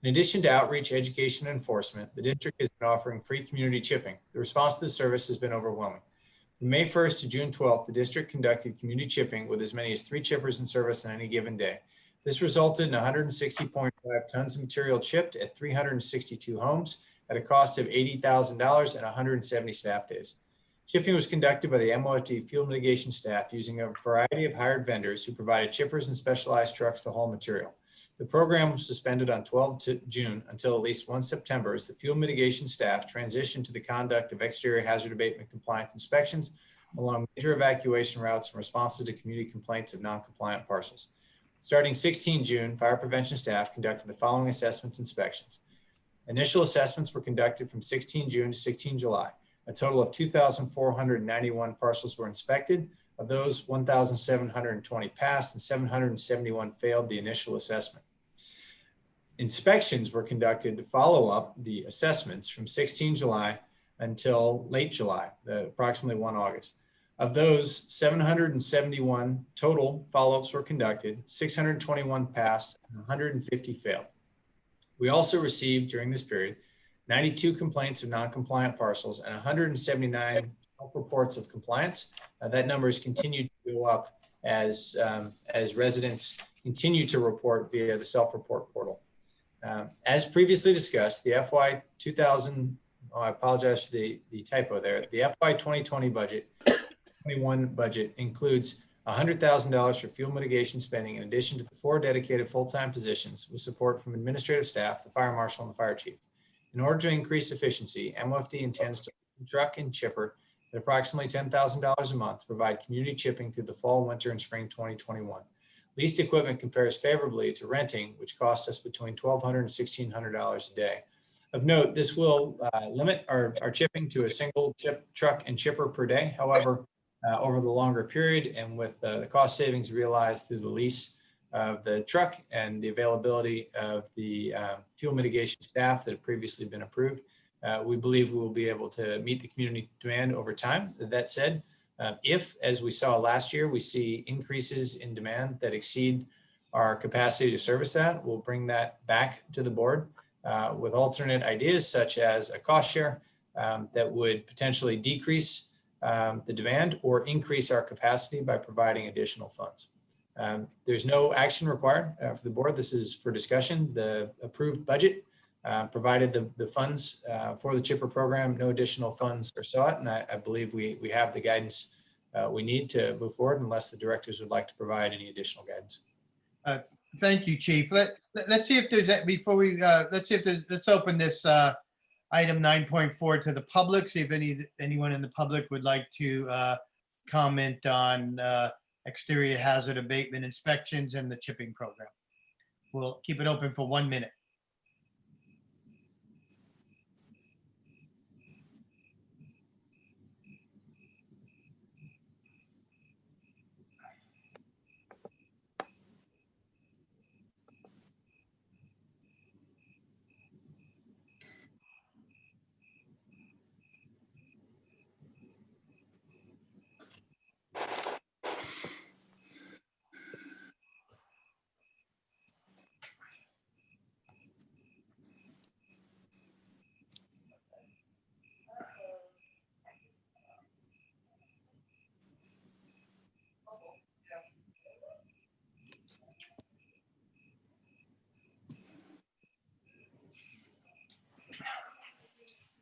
In addition to outreach, education, and enforcement, the district has been offering free community chipping. The response to the service has been overwhelming. From May 1st to June 12th, the district conducted community chipping with as many as 3 chippers in service on any given day. This resulted in 160.5 tons of material chipped at 362 homes at a cost of $80,000 and 170 staff days. Chipping was conducted by the MOFD field mitigation staff using a variety of hired vendors who provided chippers and specialized trucks to haul material. The program was suspended on 12 June until at least 1 September as the field mitigation staff transitioned to the conduct of exterior hazard abatement compliance inspections along major evacuation routes in response to community complaints of non-compliant parcels. Starting 16 June, fire prevention staff conducted the following assessments and inspections. Initial assessments were conducted from 16 June to 16 July. A total of 2,491 parcels were inspected. Of those, 1,720 passed and 771 failed the initial assessment. Inspections were conducted to follow up the assessments from 16 July until late July, approximately 1 August. Of those, 771 total follow-ups were conducted, 621 passed, and 150 failed. We also received during this period 92 complaints of non-compliant parcels and 179 self-reports of compliance. That number has continued to go up as residents continue to report via the self-report portal. As previously discussed, the FY 2000, I apologize for the typo there. The FY 2020 budget, 21 budget includes $100,000 for fuel mitigation spending in addition to the 4 dedicated full-time positions with support from administrative staff, the fire marshal, and the fire chief. In order to increase efficiency, MOFD intends to truck and chipper at approximately $10,000 a month to provide community chipping through the fall, winter, and spring 2021. Leased equipment compares favorably to renting, which costs us between $1,200 and $1,600 a day. Of note, this will limit our chipping to a single truck and chipper per day. However, over the longer period and with the cost savings realized through the lease of the truck and the availability of the fuel mitigation staff that have previously been approved, we believe we will be able to meet the community demand over time. That said, if, as we saw last year, we see increases in demand that exceed our capacity to service that, we'll bring that back to the board with alternate ideas such as a cost share that would potentially decrease the demand or increase our capacity by providing additional funds. There's no action required for the board. This is for discussion. The approved budget provided the funds for the chipper program. No additional funds are sought, and I believe we have the guidance we need to move forward unless the directors would like to provide any additional guidance. Thank you, Chief. Let's see if there's, before we, let's open this item 9.4 to the public. See if anyone in the public would like to comment on exterior hazard abatement inspections and the chipping program. We'll keep it open for 1 minute.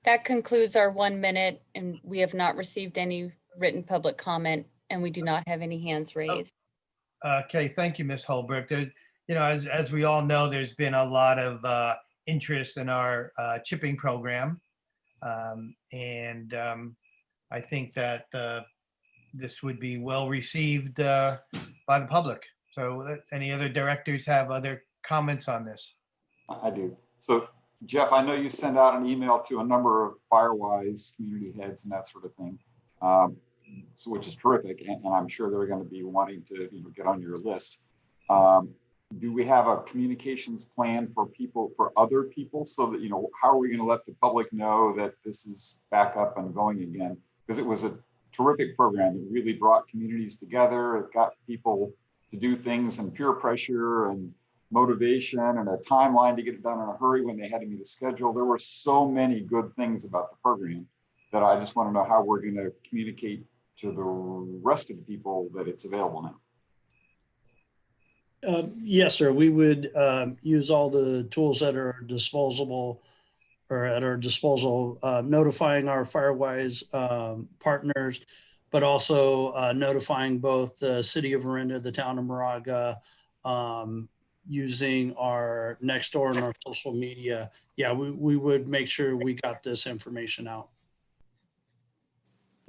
That concludes our 1 minute, and we have not received any written public comment, and we do not have any hands raised. Okay, thank you, Ms. Holbrook. As we all know, there's been a lot of interest in our chipping program. I think that this would be well received by the public. So any other directors have other comments on this? I do. So Jeff, I know you sent out an email to a number of Firewise community heads and that sort of thing, so which is terrific, and I'm sure they're going to be wanting to get on your list. Do we have a communications plan for other people, so that how are we going to let the public know that this is back up and going again? Because it was a terrific program. It really brought communities together. It got people to do things and peer pressure and motivation and a timeline to get it done in a hurry when they had to meet a schedule. There were so many good things about the program that I just want to know how we're going to communicate to the rest of the people that it's available now. Yes, sir. We would use all the tools that are disposable or at our disposal, notifying our Firewise partners, but also notifying both the city of Orinda, the town of Moraga, using our Nextdoor and our social media. Yeah, we would make sure we got this information out.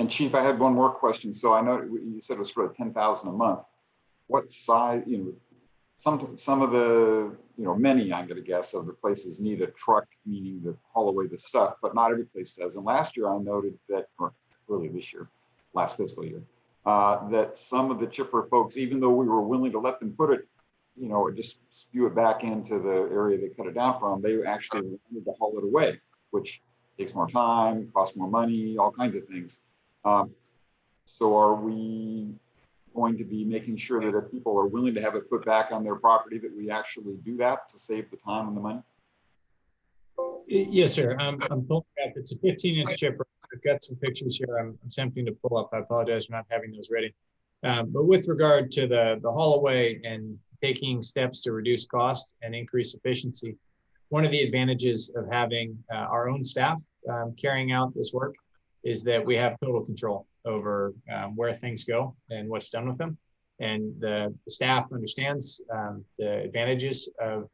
And Chief, I had one more question. So I know you said it was sort of 10,000 a month. What size, some of the, many, I'm going to guess, of the places need a truck, meaning to haul away the stuff, but not every place does. And last year I noted that, or early this year, last fiscal year, that some of the chipper folks, even though we were willing to let them put it, just spew it back into the area they cut it down from, they actually wanted to haul it away, which takes more time, costs more money, all kinds of things. So are we going to be making sure that if people are willing to have it put back on their property, that we actually do that to save the time and the money? Yes, sir. I'm pulling up. It's a 15-inch chipper. I've got some pictures here. I'm attempting to pull up. I apologize for not having those ready. But with regard to the haul away and taking steps to reduce cost and increase efficiency, one of the advantages of having our own staff carrying out this work is that we have total control over where things go and what's done with them. And the staff understands the advantages of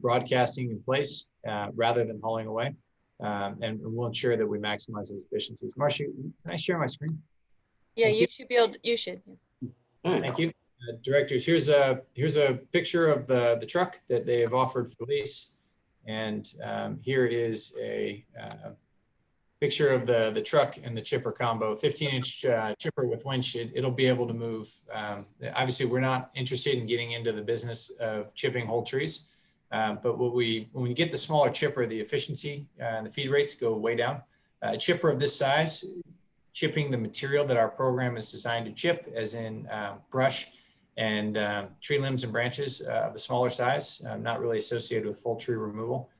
broadcasting in place rather than hauling away. And we'll ensure that we maximize those efficiencies. Marcia, can I share my screen? Yeah, you should be able to, you should. Thank you. Directors, here's a picture of the truck that they have offered for lease. And here is a picture of the truck and the chipper combo, 15-inch chipper with winch. It'll be able to move. Obviously, we're not interested in getting into the business of chipping whole trees. But when we get the smaller chipper, the efficiency and the feed rates go way down. A chipper of this size, chipping the material that our program is designed to chip, as in brush and tree limbs and branches of the smaller size, not really associated with full tree removal.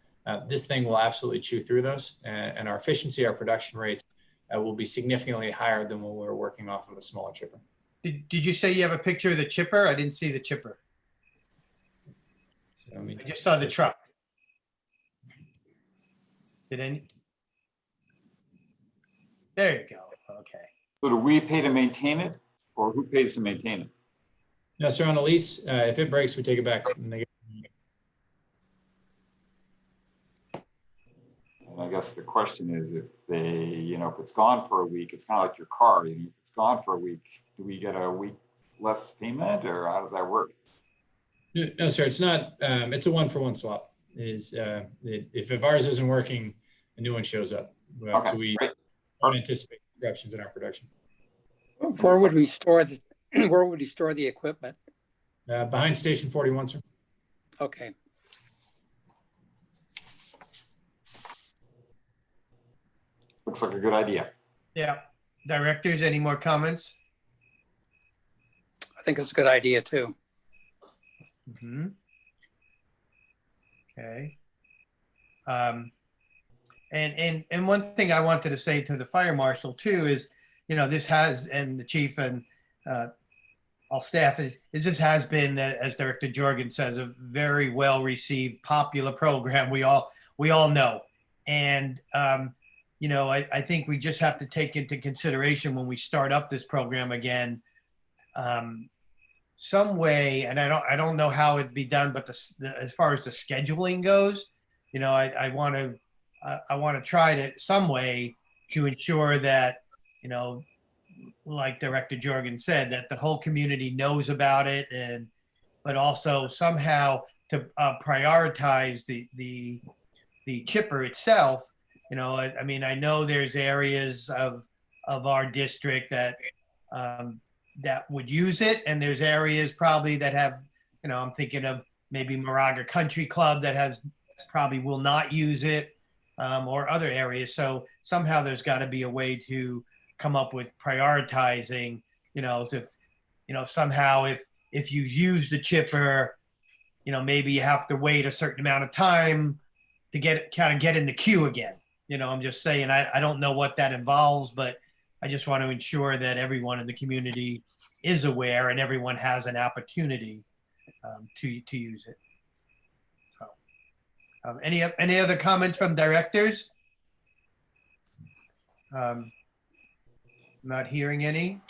This thing will absolutely chew through those, and our efficiency, our production rates will be significantly higher than when we were working off of a smaller chipper. Did you say you have a picture of the chipper? I didn't see the chipper. So, I just saw the truck. Did any? There you go. Okay. So do we pay to maintain it, or who pays to maintain it? No, sir, on a lease, if it breaks, we take it back. And I guess the question is, if they, if it's gone for a week, it's kind of like your car. If it's gone for a week, do we get a week less payment, or how does that work? No, sir, it's not. It's a one-for-one swap. If ours isn't working, a new one shows up. Okay, so we great. don't anticipate disruptions in our production. Where would we store the equipment? Behind Station 41, sir. Okay. Looks like a good idea. Yeah. Directors, any more comments? I think it's a good idea too. Okay. And one thing I wanted to say to the fire marshal too is, this has, and the chief and all staff is this has been, as Director Jorgen says, a very well received, popular program. We all know, and I think we just have to take into consideration when we start up this program again, some way, and I don't know how it'd be done, but as far as the scheduling goes, you know, I want to try to some way to ensure that, you know, like Director Jorgen said, that the whole community knows about it, and but also somehow to prioritize the chipper itself. You know, I mean, I know there's areas of our district that that would use it, and there's areas probably that have, you know, I'm thinking of maybe Moraga Country Club that has probably will not use it, or other areas. So somehow there's got to be a way to come up with prioritizing. You know, as if, you know, somehow if you've used the chipper, you know, maybe you have to wait a certain amount of time to kind of get in the queue again. You know, I'm just saying, I don't know what that involves, but I just want to ensure that everyone in the community is aware and everyone has an opportunity to use it. So, any other comments from directors? Not hearing any.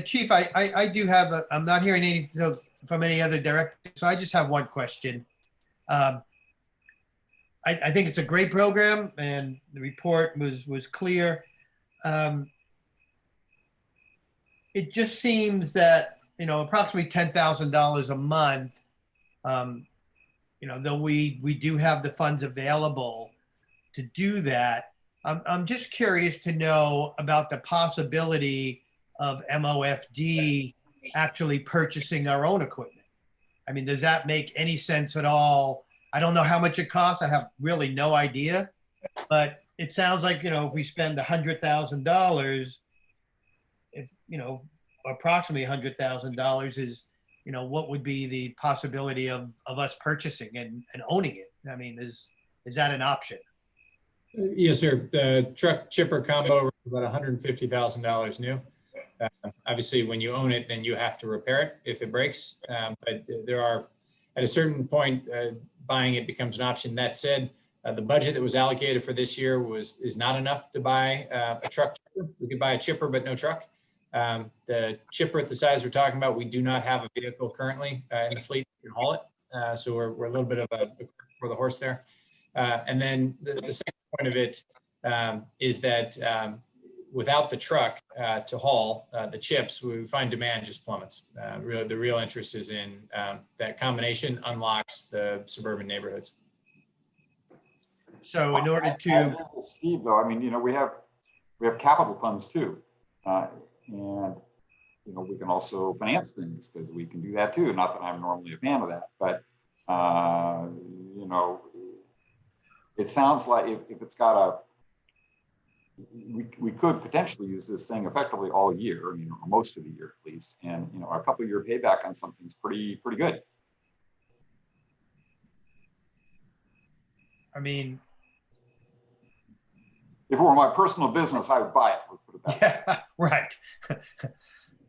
Chief, I do have I'm not hearing anything from any other directors, so I just have one question. I think it's a great program, and the report was clear. It just seems that, you know, approximately $10,000 a month, you know, though we do have the funds available to do that. I'm just curious to know about the possibility of MOFD actually purchasing our own equipment. I mean, does that make any sense at all? I don't know how much it costs. I have really no idea, but it sounds like, you know, if we spend $100,000, if, you know, approximately $100,000 is, you know, what would be the possibility of us purchasing and owning it? I mean, is that an option? Yes, sir. The truck chipper combo is about $150,000 new. Obviously, when you own it, then you have to repair it if it breaks. But there are, at a certain point, buying it becomes an option. That said, the budget that was allocated for this year is not enough to buy a truck. We could buy a chipper, but no truck. The chipper at the size we're talking about, we do not have a vehicle currently in the fleet that can haul it. So we're a little bit of a for the horse there. And then the second point of it is that without the truck to haul the chips, we find demand just plummets. Really, the real interest is in that combination unlocks the suburban neighborhoods. So in order to Steve, though, I mean, you know, we have capital funds too, and you know, we can also finance things because we can do that too. Not that I'm normally a fan of that, but you know, it sounds like if it's got a we could potentially use this thing effectively all year, you know, most of the year at least, and you know, a couple year payback on something's pretty good. I mean, if it were my personal business, I would buy it. Let's put it that way. right,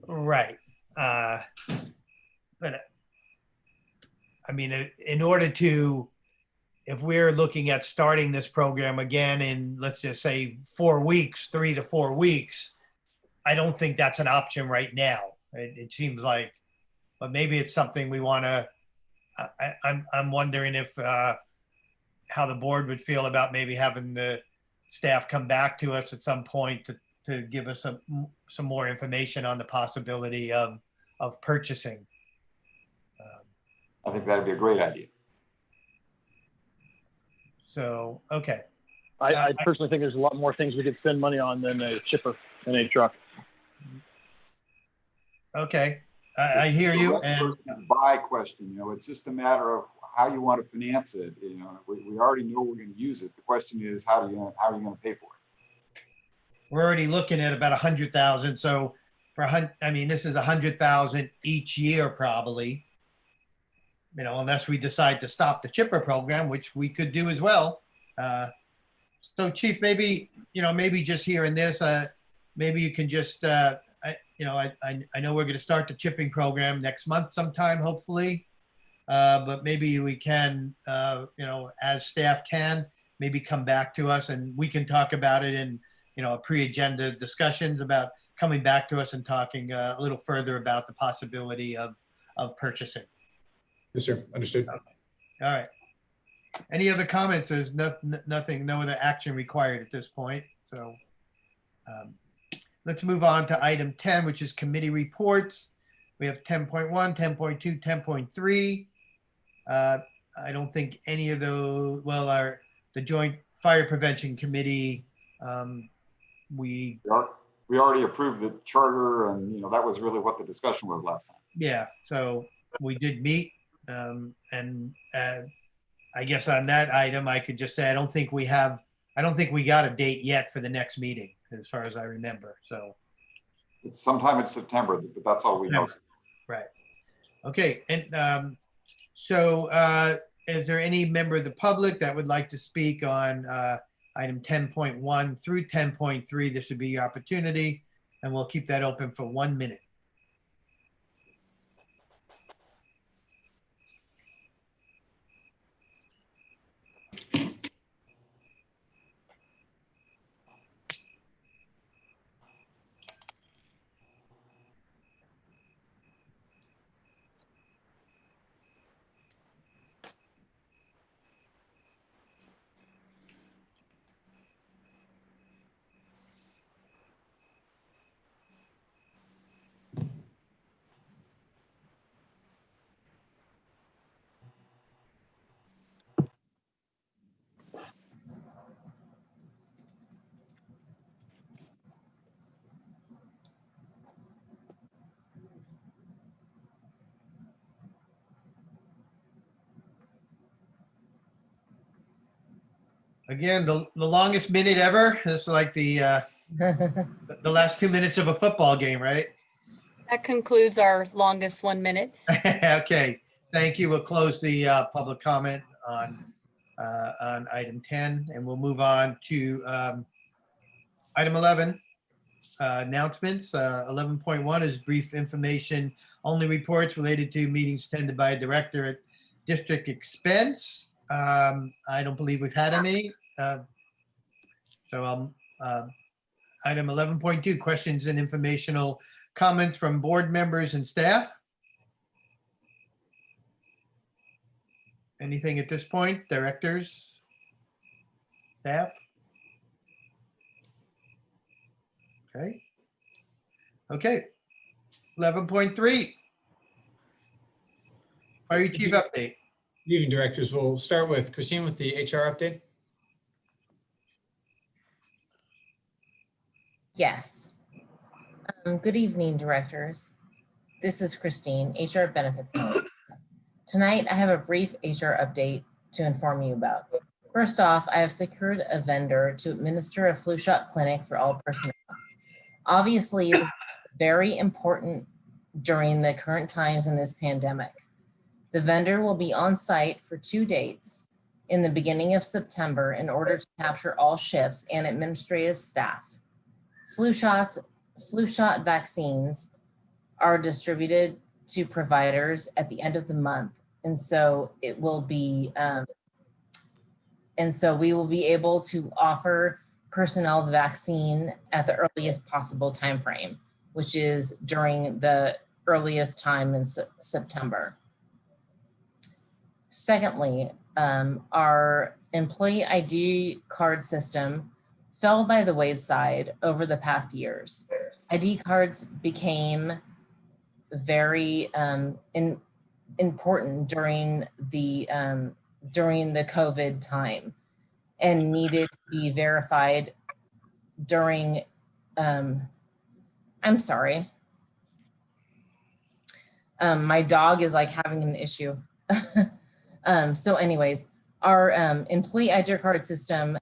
right. But I mean, in order to, if we're looking at starting this program again in, let's just say 4 weeks, 3 to 4 weeks, I don't think that's an option right now. It seems like, but maybe it's something we want to, I'm wondering if, how the board would feel about maybe having the staff come back to us at some point to give us some more information on the possibility of purchasing. I think that'd be a great idea. So, okay. I personally think there's a lot more things we could spend money on than a chipper and a truck. Okay, I hear you. And buy question, you know, it's just a matter of how you want to finance it. You know, we already know we're going to use it. The question is, how are you going to pay for it? We're already looking at about 100,000. So I mean, this is 100,000 each year, probably. You know, unless we decide to stop the chipper program, which we could do as well. So Chief, maybe, you know, maybe just hearing this, maybe you can just, you know, I know we're going to start the chipping program next month sometime, hopefully. But maybe we can, you know, as staff can, maybe come back to us and we can talk about it in, you know, pre-agenda discussions about coming back to us and talking a little further about the possibility of purchasing. Yes, sir. Understood. All right. Any other comments? There's nothing, no other action required at this point. So let's move on to item 10, which is committee reports. We have 10.1, 10.2, 10.3. I don't think any of those, well, the Joint Fire Prevention Committee, we already approved the charter, and that was really what the discussion was last time. Yeah, so we did meet, and I guess on that item, I could just say, I don't think we got a date yet for the next meeting, as far as I remember, so. It's sometime in September, but that's all we know. Right. Okay, and so is there any member of the public that would like to speak on item 10.1 through 10.3? This would be your opportunity, and we'll keep that open for 1 minute. Again, the longest minute ever. It's like the last 2 minutes of a football game, right? That concludes our longest 1 minute. Okay, thank you. We'll close the public comment on item 10, and we'll move on to item 11, announcements. 11.1 is brief information only reports related to meetings attended by a director at district expense. I don't believe we've had any. So item 11.2, questions and informational comments from board members and staff. Anything at this point, directors, staff? Okay. Okay. 11.3. Fire chief update. Good evening, directors. We'll start with Christine with the HR update. Yes. Good evening, directors. This is Christine, HR Benefits Manager. Tonight, I have a brief HR update to inform you about. First off, I have secured a vendor to administer a flu shot clinic for all personnel. Obviously, this is very important during the current times in this pandemic. The vendor will be on site for 2 dates in the beginning of September in order to capture all shifts and administrative staff. Flu shot vaccines are distributed to providers at the end of the month. And so it will be, and so we will be able to offer personnel the vaccine at the earliest possible time frame, which is during the earliest time in September. Secondly, our employee ID card system fell by the wayside over the past years. ID cards became very important during the COVID time and needed to be verified during, I'm sorry. My dog is like having an issue. So anyways, our employee ID card system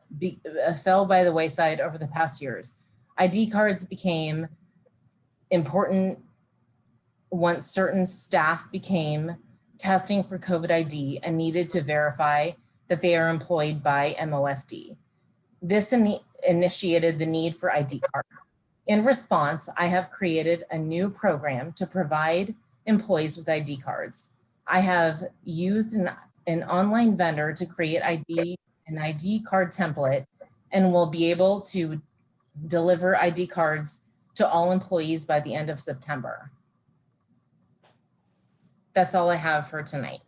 fell by the wayside over the past years. ID cards became important once certain staff became testing for COVID ID and needed to verify that they are employed by MOFD. This initiated the need for ID cards. In response, I have created a new program to provide employees with ID cards. I have used an online vendor to create an ID card template and will be able to deliver ID cards to to all employees by the end of September. That's all I have for tonight.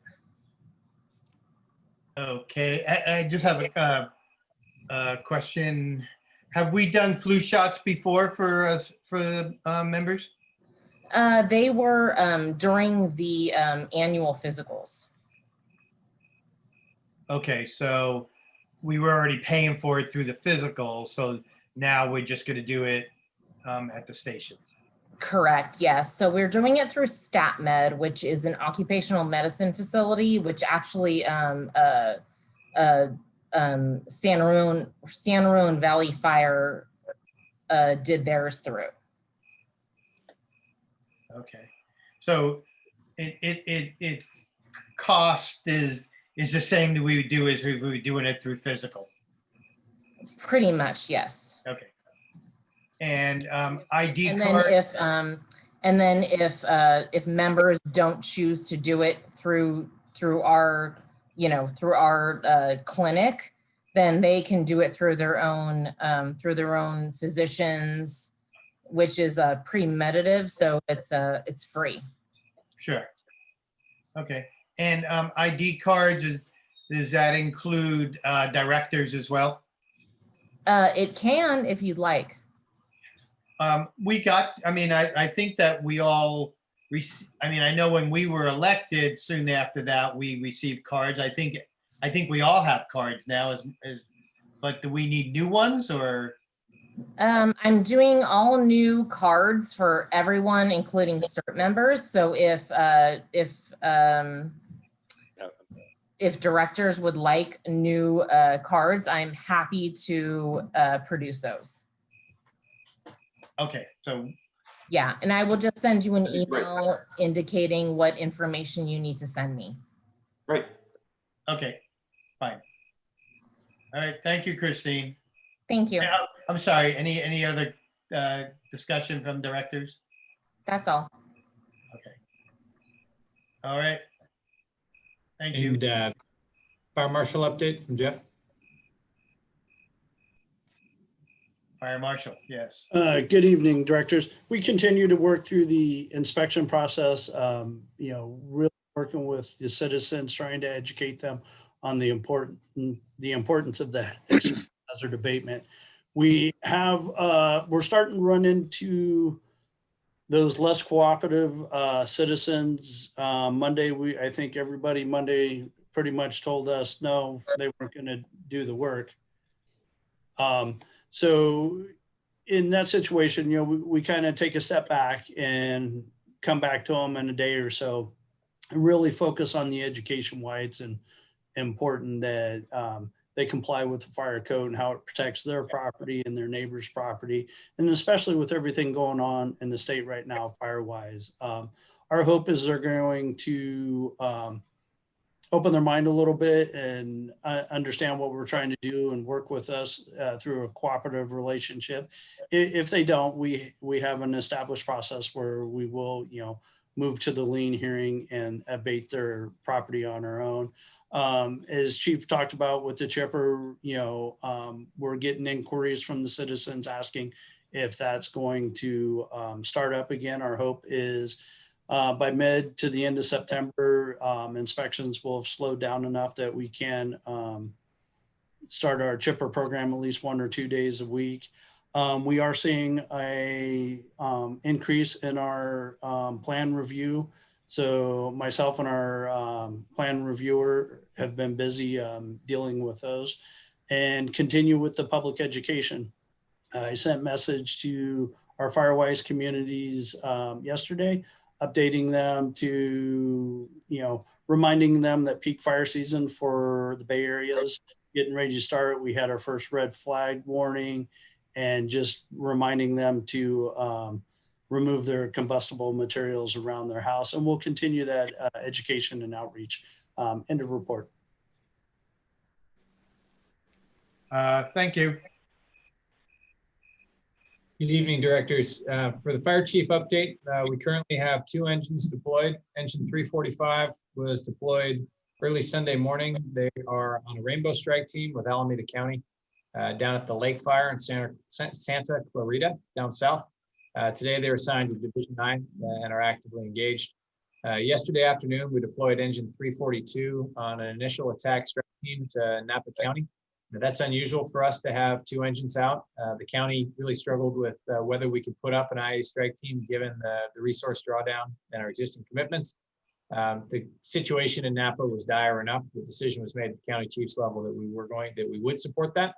Okay, I just have a question. Have we done flu shots before for us, for members? They were during the annual physicals. Okay, so we were already paying for it through the physical, so now we're just gonna do it at the station. Correct, yes. So we're doing it through StatMed, which is an occupational medicine facility, which actually San Ramon Valley Fire did theirs through. Okay, so its cost is the same that we would do as if we were doing it through physical. Pretty much, yes. Okay. And ID And card. then if members don't choose to do it through our clinic, then they can do it through their own physicians, which is pre-meditative, so it's free. Sure. Okay. And ID cards, does that include directors as well? It can if you'd like. I think that we all, I know when we were elected, soon after that, we received cards. I think we all have cards now, but do we need new ones or? I'm doing all new cards for everyone, including CERT members. So if directors would like new cards, I'm happy to produce those. Okay, so. Yeah, and I will just send you an That'd be great. email indicating what information you need to send me. Great. Okay, fine. All right, thank you, Christine. Thank you. I'm sorry, any other discussion from directors? That's all. Okay. All right. Thank you. And fire marshal update from Jeff. Fire marshal, yes. Good evening, directors. We continue to work through the inspection process, really working with the citizens, trying to educate them on the importance of the hazard abatement. We're starting to run into those less cooperative citizens. Monday, I think everybody Monday pretty much told us, no, they weren't going to do the work. So in that situation, we kind of take a step back and come back to them in a day or so and really focus on the education, why it's important that they comply with the fire code and how it protects their property and their neighbor's property. And especially with everything going on in the state right now, fire-wise, our hope is they're going to open their mind a little bit and understand what we're trying to do and work with us through a cooperative relationship. If they don't, we have an established process where we will, move to the lien hearing and abate their property on our own. As Chief talked about with the chipper, we're getting inquiries from the citizens asking if that's going to start up again. Our hope is by mid to the end of September, inspections will have slowed down enough that we can start our chipper program at least 1 or 2 days a week. We are seeing a increase in our plan review. So myself and our plan reviewer have been busy dealing with those and continue with the public education. I sent a message to our Firewise communities yesterday, updating them to, reminding them that peak fire season for the Bay Area is getting ready to start. We had our first red flag warning and just reminding them to remove their combustible materials around their house. And we'll continue that education and outreach. End of report. Thank you. Good evening, directors. For the fire chief update, we currently have 2 engines deployed. Engine 345 was deployed early Sunday morning. They are on a rainbow strike team with Alameda County down at the Lake Fire in Santa Clarita down south. Today, they were assigned to Division 9 and are actively engaged. Yesterday afternoon, we deployed engine 342 on an initial attack strike team to Napa County. Now, that's unusual for us to have 2 engines out. The county really struggled with whether we could put up an IA strike team given the resource drawdown and our existing commitments. The situation in Napa was dire enough. The decision was made at the county chief's level that we would support that.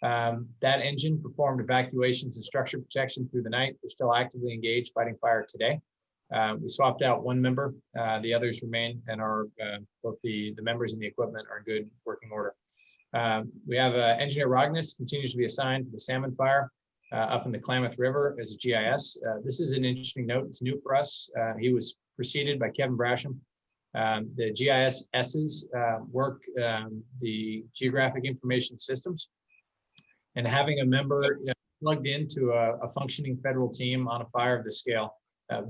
That engine performed evacuations and structure protection through the night. We're still actively engaged fighting fire today. We swapped out 1 member. The others remain and are both the members and the equipment are in good working order. We have Engineer Rognus continues to be assigned to the salmon fire up in the Klamath River as a GIS. This is an interesting note. It's new for us. He was preceded by Kevin Brasham. The GISs work the geographic information systems, and having a member plugged into a functioning federal team on a fire of this scale,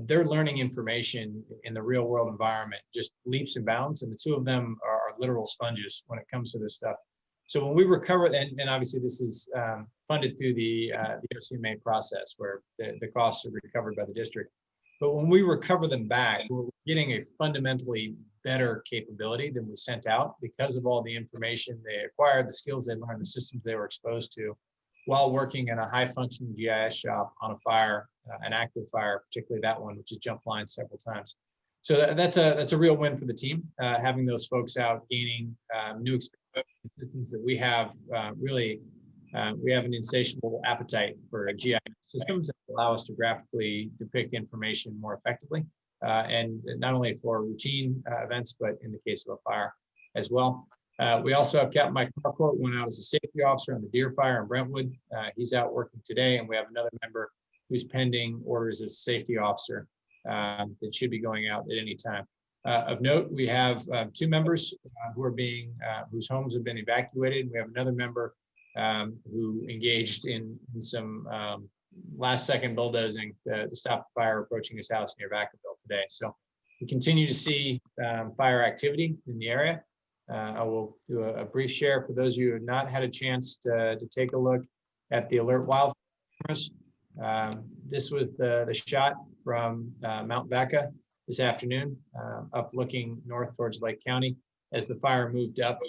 they're learning information in the real world environment, just leaps and bounds. And the 2 of them are literal sponges when it comes to this stuff. So when we recover, and obviously this is funded through the OCMA process where the costs are recovered by the district. But when we recover them back, we're getting a fundamentally better capability than we sent out because of all the information they acquired, the skills they learned, the systems they were exposed to while working in a high functioning GIS shop on a fire, an active fire, particularly that one, which has jumped lines several times. So that's a real win for the team, having those folks out gaining new systems that we have we have an insatiable appetite for GIS systems that allow us to graphically depict information more effectively, and not only for routine events, but in the case of a fire as well. We also have Captain Mike Harcourt, went out as a safety officer on the Deer Fire in Brentwood. He's out working today, and we have another member who's pending orders as a safety officer that should be going out at any time. Of note, we have 2 members who are whose homes have been evacuated. We have another member who engaged in some last second bulldozing to stop the fire approaching his house near Vacaville today. So we continue to see fire activity in the area. I will do a brief share for those of you who have not had a chance to take a look at the alert wildfire cameras. This was the shot from Mount Vaca this afternoon, up looking north towards Lake County as the fire moved up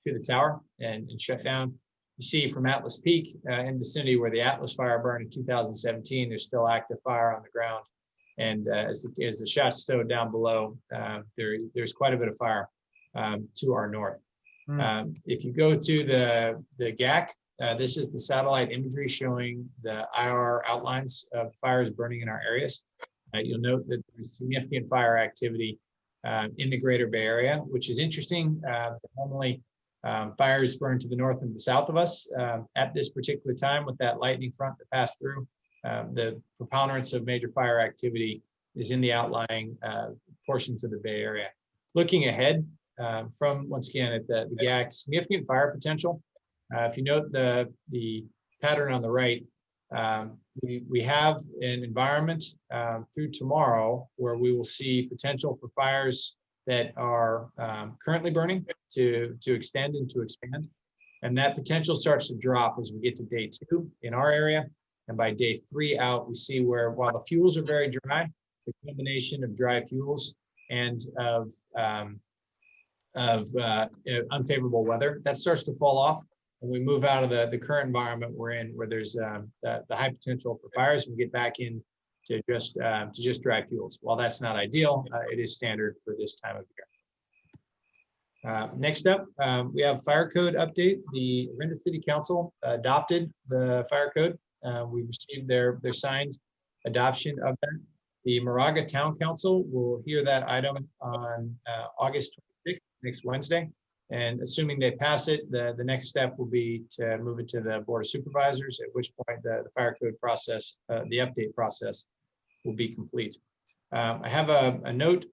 to the tower and shut down. You see from Atlas Peak in vicinity where the Atlas fire burned in 2017, there's still active fire on the ground. And as the shots stowed down below, there's quite a bit of fire to our north. If you go to the GAC, this is the satellite imagery showing the IR outlines of fires burning in our areas. You'll note that there's significant fire activity in the greater Bay Area, which is interesting. Normally, fires burn to the north and the south of us. At this particular time, with that lightning front that passed through, the preponderance of major fire activity is in the outlying portions of the Bay Area. Looking ahead from, once again, at the GAC, significant fire potential. If you note the pattern on the right, we have an environment through tomorrow where we will see potential for fires that are currently burning to extend and to expand. And that potential starts to drop as we get to day 2 in our area. And by day 3 out, we see where, while the fuels are very dry, the combination of dry fuels and of unfavorable weather, that starts to fall off. And we move out of the current environment we're in, where there's the high potential for fires, and we get back in to just dry fuels. While that's not ideal, it is standard for this time of year. Next up, we have fire code update. The Orinda City Council adopted the fire code. We received their signed adoption of that. The Moraga Town Council will hear that item on August 26th, next Wednesday. And assuming they pass it, the next step will be to move it to the Board of Supervisors, at which point the fire code process, the update process, will be complete. I have a note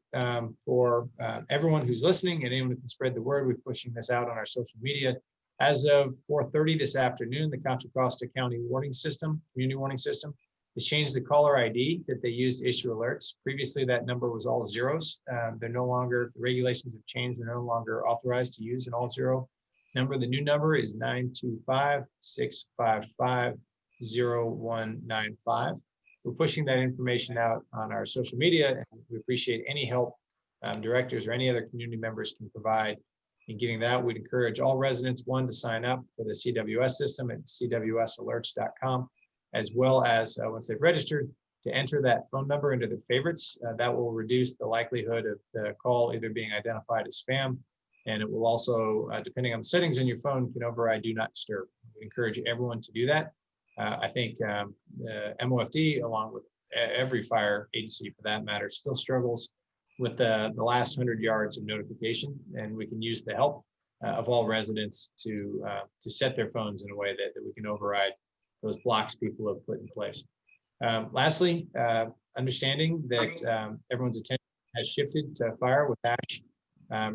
for everyone who's listening and anyone who can spread the word. We're pushing this out on our social media. As of 4:30 this afternoon, the Contra Costa County warning system, community warning system, has changed the caller ID that they used to issue alerts. Previously, that number was all zeros. They're no longer, the regulations have changed. They're no longer authorized to use an all zero number. The new number is 925-655-0195. we're pushing that information out on our social media. And we appreciate any help directors or any other community members can provide in getting that. We'd encourage all residents, one, to sign up for the CWS system at cwsalerts.com, as well as once they've registered, to enter that phone number into their favorites. That will reduce the likelihood of the call either being identified as spam, and it will also, depending on the settings in your phone, can override do not disturb. We encourage everyone to do that. I think MOFD, along with every fire agency for that matter, still struggles with the last 100 yards of notification, and we can use the help of all residents to set their phones in a way that we can override those blocks people have put in place. Lastly, understanding that everyone's attention has shifted to fire with ash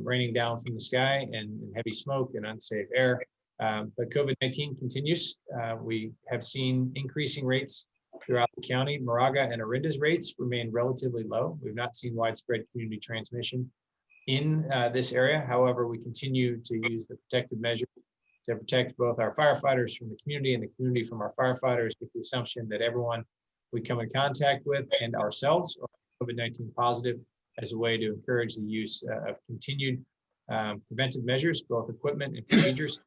raining down from the sky and heavy smoke and unsafe air. But COVID-19 continues. We have seen increasing rates throughout the county. Moraga and Orinda's rates remain relatively low. We've not seen widespread community transmission in this area. However, we continue to use the protective measures to protect both our firefighters from the community and the community from our firefighters, with the assumption that everyone we come in contact with and ourselves are COVID-19 positive, as a way to encourage the use of continued preventive measures, both equipment and procedures,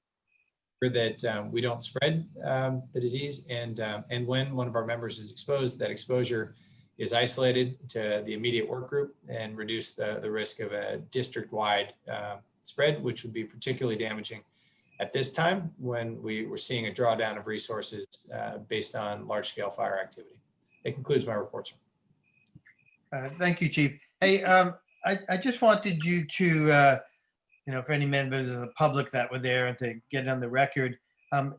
so that we don't spread the disease. And when one of our members is exposed, that exposure is isolated to the immediate work group and reduce the risk of a district-wide spread, which would be particularly damaging at this time when we're seeing a drawdown of resources based on large-scale fire activity. That concludes my report, sir. Thank you, Chief. Hey, I just wanted you to, for any members of the public that were there and to get it on the record,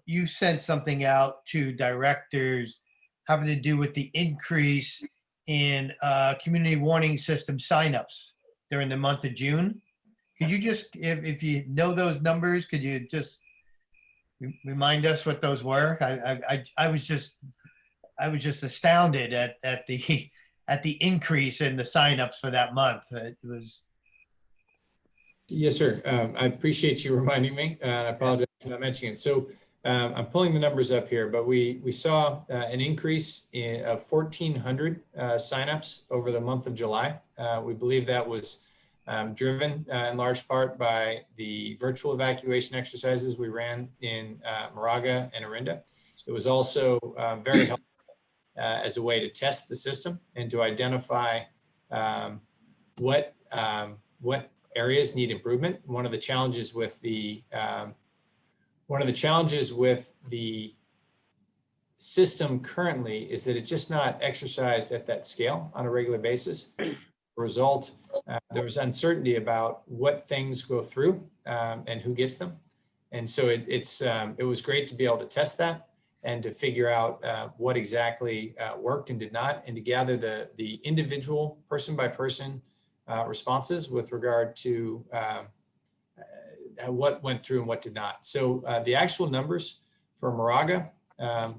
you sent something out to directors having to do with the increase in community warning system signups during the month of June. Could you just, if you know those numbers, could you just remind us what those were? I was just astounded at the increase in the signups for that month. It was. Yes, sir. I appreciate you reminding me. I apologize for not mentioning it. So I'm pulling the numbers up here, but we saw an increase of 1,400 signups over the month of July. We believe that was driven in large part by the virtual evacuation exercises we ran in Moraga and Orinda. It was also very helpful as a way to test the system and to identify what areas need improvement. One of the challenges with the system currently is that it's just not exercised at that scale on a regular basis. As a result, there was uncertainty about what things go through and who gets them. And so it was great to be able to test that and to figure out what exactly worked and did not, and to gather the individual person by person responses with regard to what went through and what did not. So the actual numbers for Moraga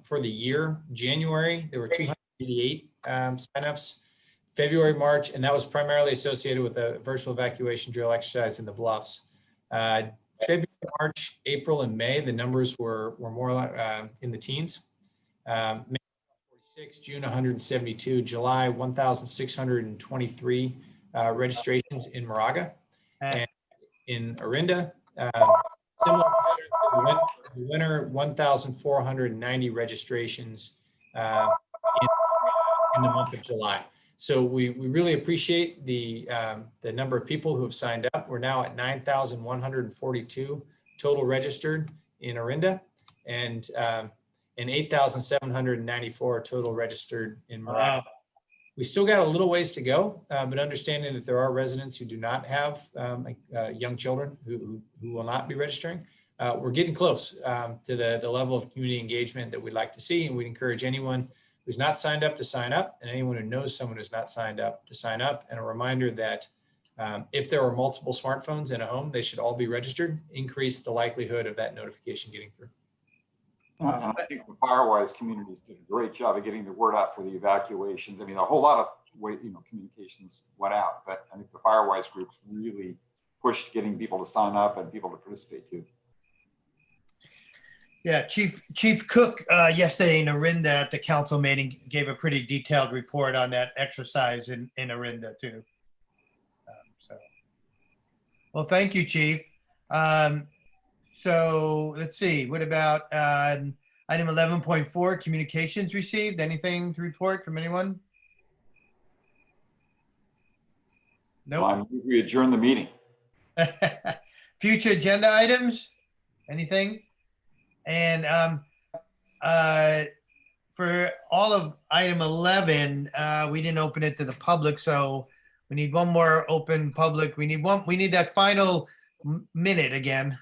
for the year, January, there were 288 signups. February, March, and that was primarily associated with a virtual evacuation drill exercise in the Bluffs. February, March, April, and May, the numbers were more in the teens. May 46, June 172, July 1,623 registrations in Moraga. And in Orinda, similar pattern to the winter, 1,490 registrations in the month of July. So we really appreciate the number of people who have signed up. We're now at 9,142 total registered in Orinda, and 8,794 total registered in Moraga. Wow. We still got a little ways to go, but understanding that there are residents who do not have young children who will not be registering, we're getting close to the level of community engagement that we'd like to see, and we'd encourage anyone who's not signed up to sign up, and anyone who knows someone who's not signed up to sign up. And a reminder that if there are multiple smartphones in a home, they should all be registered, increase the likelihood of that notification getting through. And I think the Firewise communities did a great job of getting the word out for the evacuations. I mean, a whole lot of communications went out, but I think the Firewise groups really pushed getting people to sign up and people to participate too. Yeah, Chief Cook yesterday in Orinda at the council meeting gave a pretty detailed report on that exercise in Orinda too. So, well, thank you, Chief. So let's see, what about item 11.4, communications received? Anything to report from anyone? Nope. We adjourn the meeting. Future agenda items? Anything? And for all of item 11, we didn't open it to the public, so we need one more open public. We need that final minute again.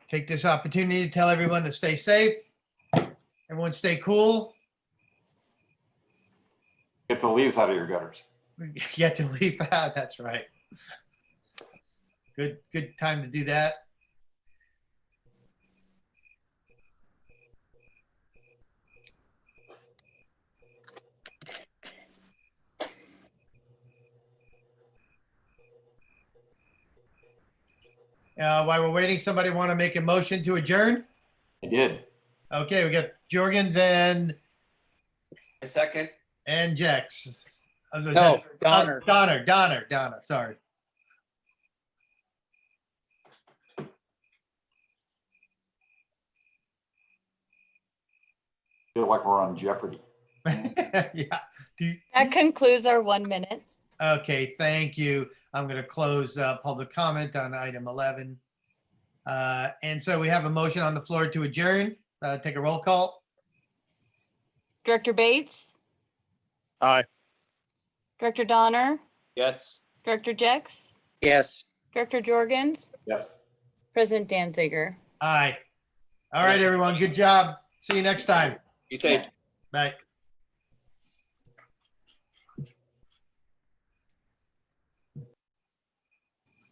Take this opportunity to tell everyone to stay safe. Everyone stay cool. Get the leaves out of your gutters. Get to leave out, that's right. Good time to do that. While we're waiting, somebody want to make a motion to adjourn? I did. Okay, we got Jorgens and A second. Jex. No, Donner. Donner, sorry. Feel like we're on Jeopardy. Yeah. That concludes our 1 minute. Okay, thank you. I'm going to close public comment on item 11. And so we have a motion on the floor to adjourn. Take a roll call. Director Bates, Aye. Director Donner, Yes. Director Jex, Yes. Director Jorgens, Yes. President Danziger. Aye. All right, everyone. Good job. See you next time. Be safe. Bye.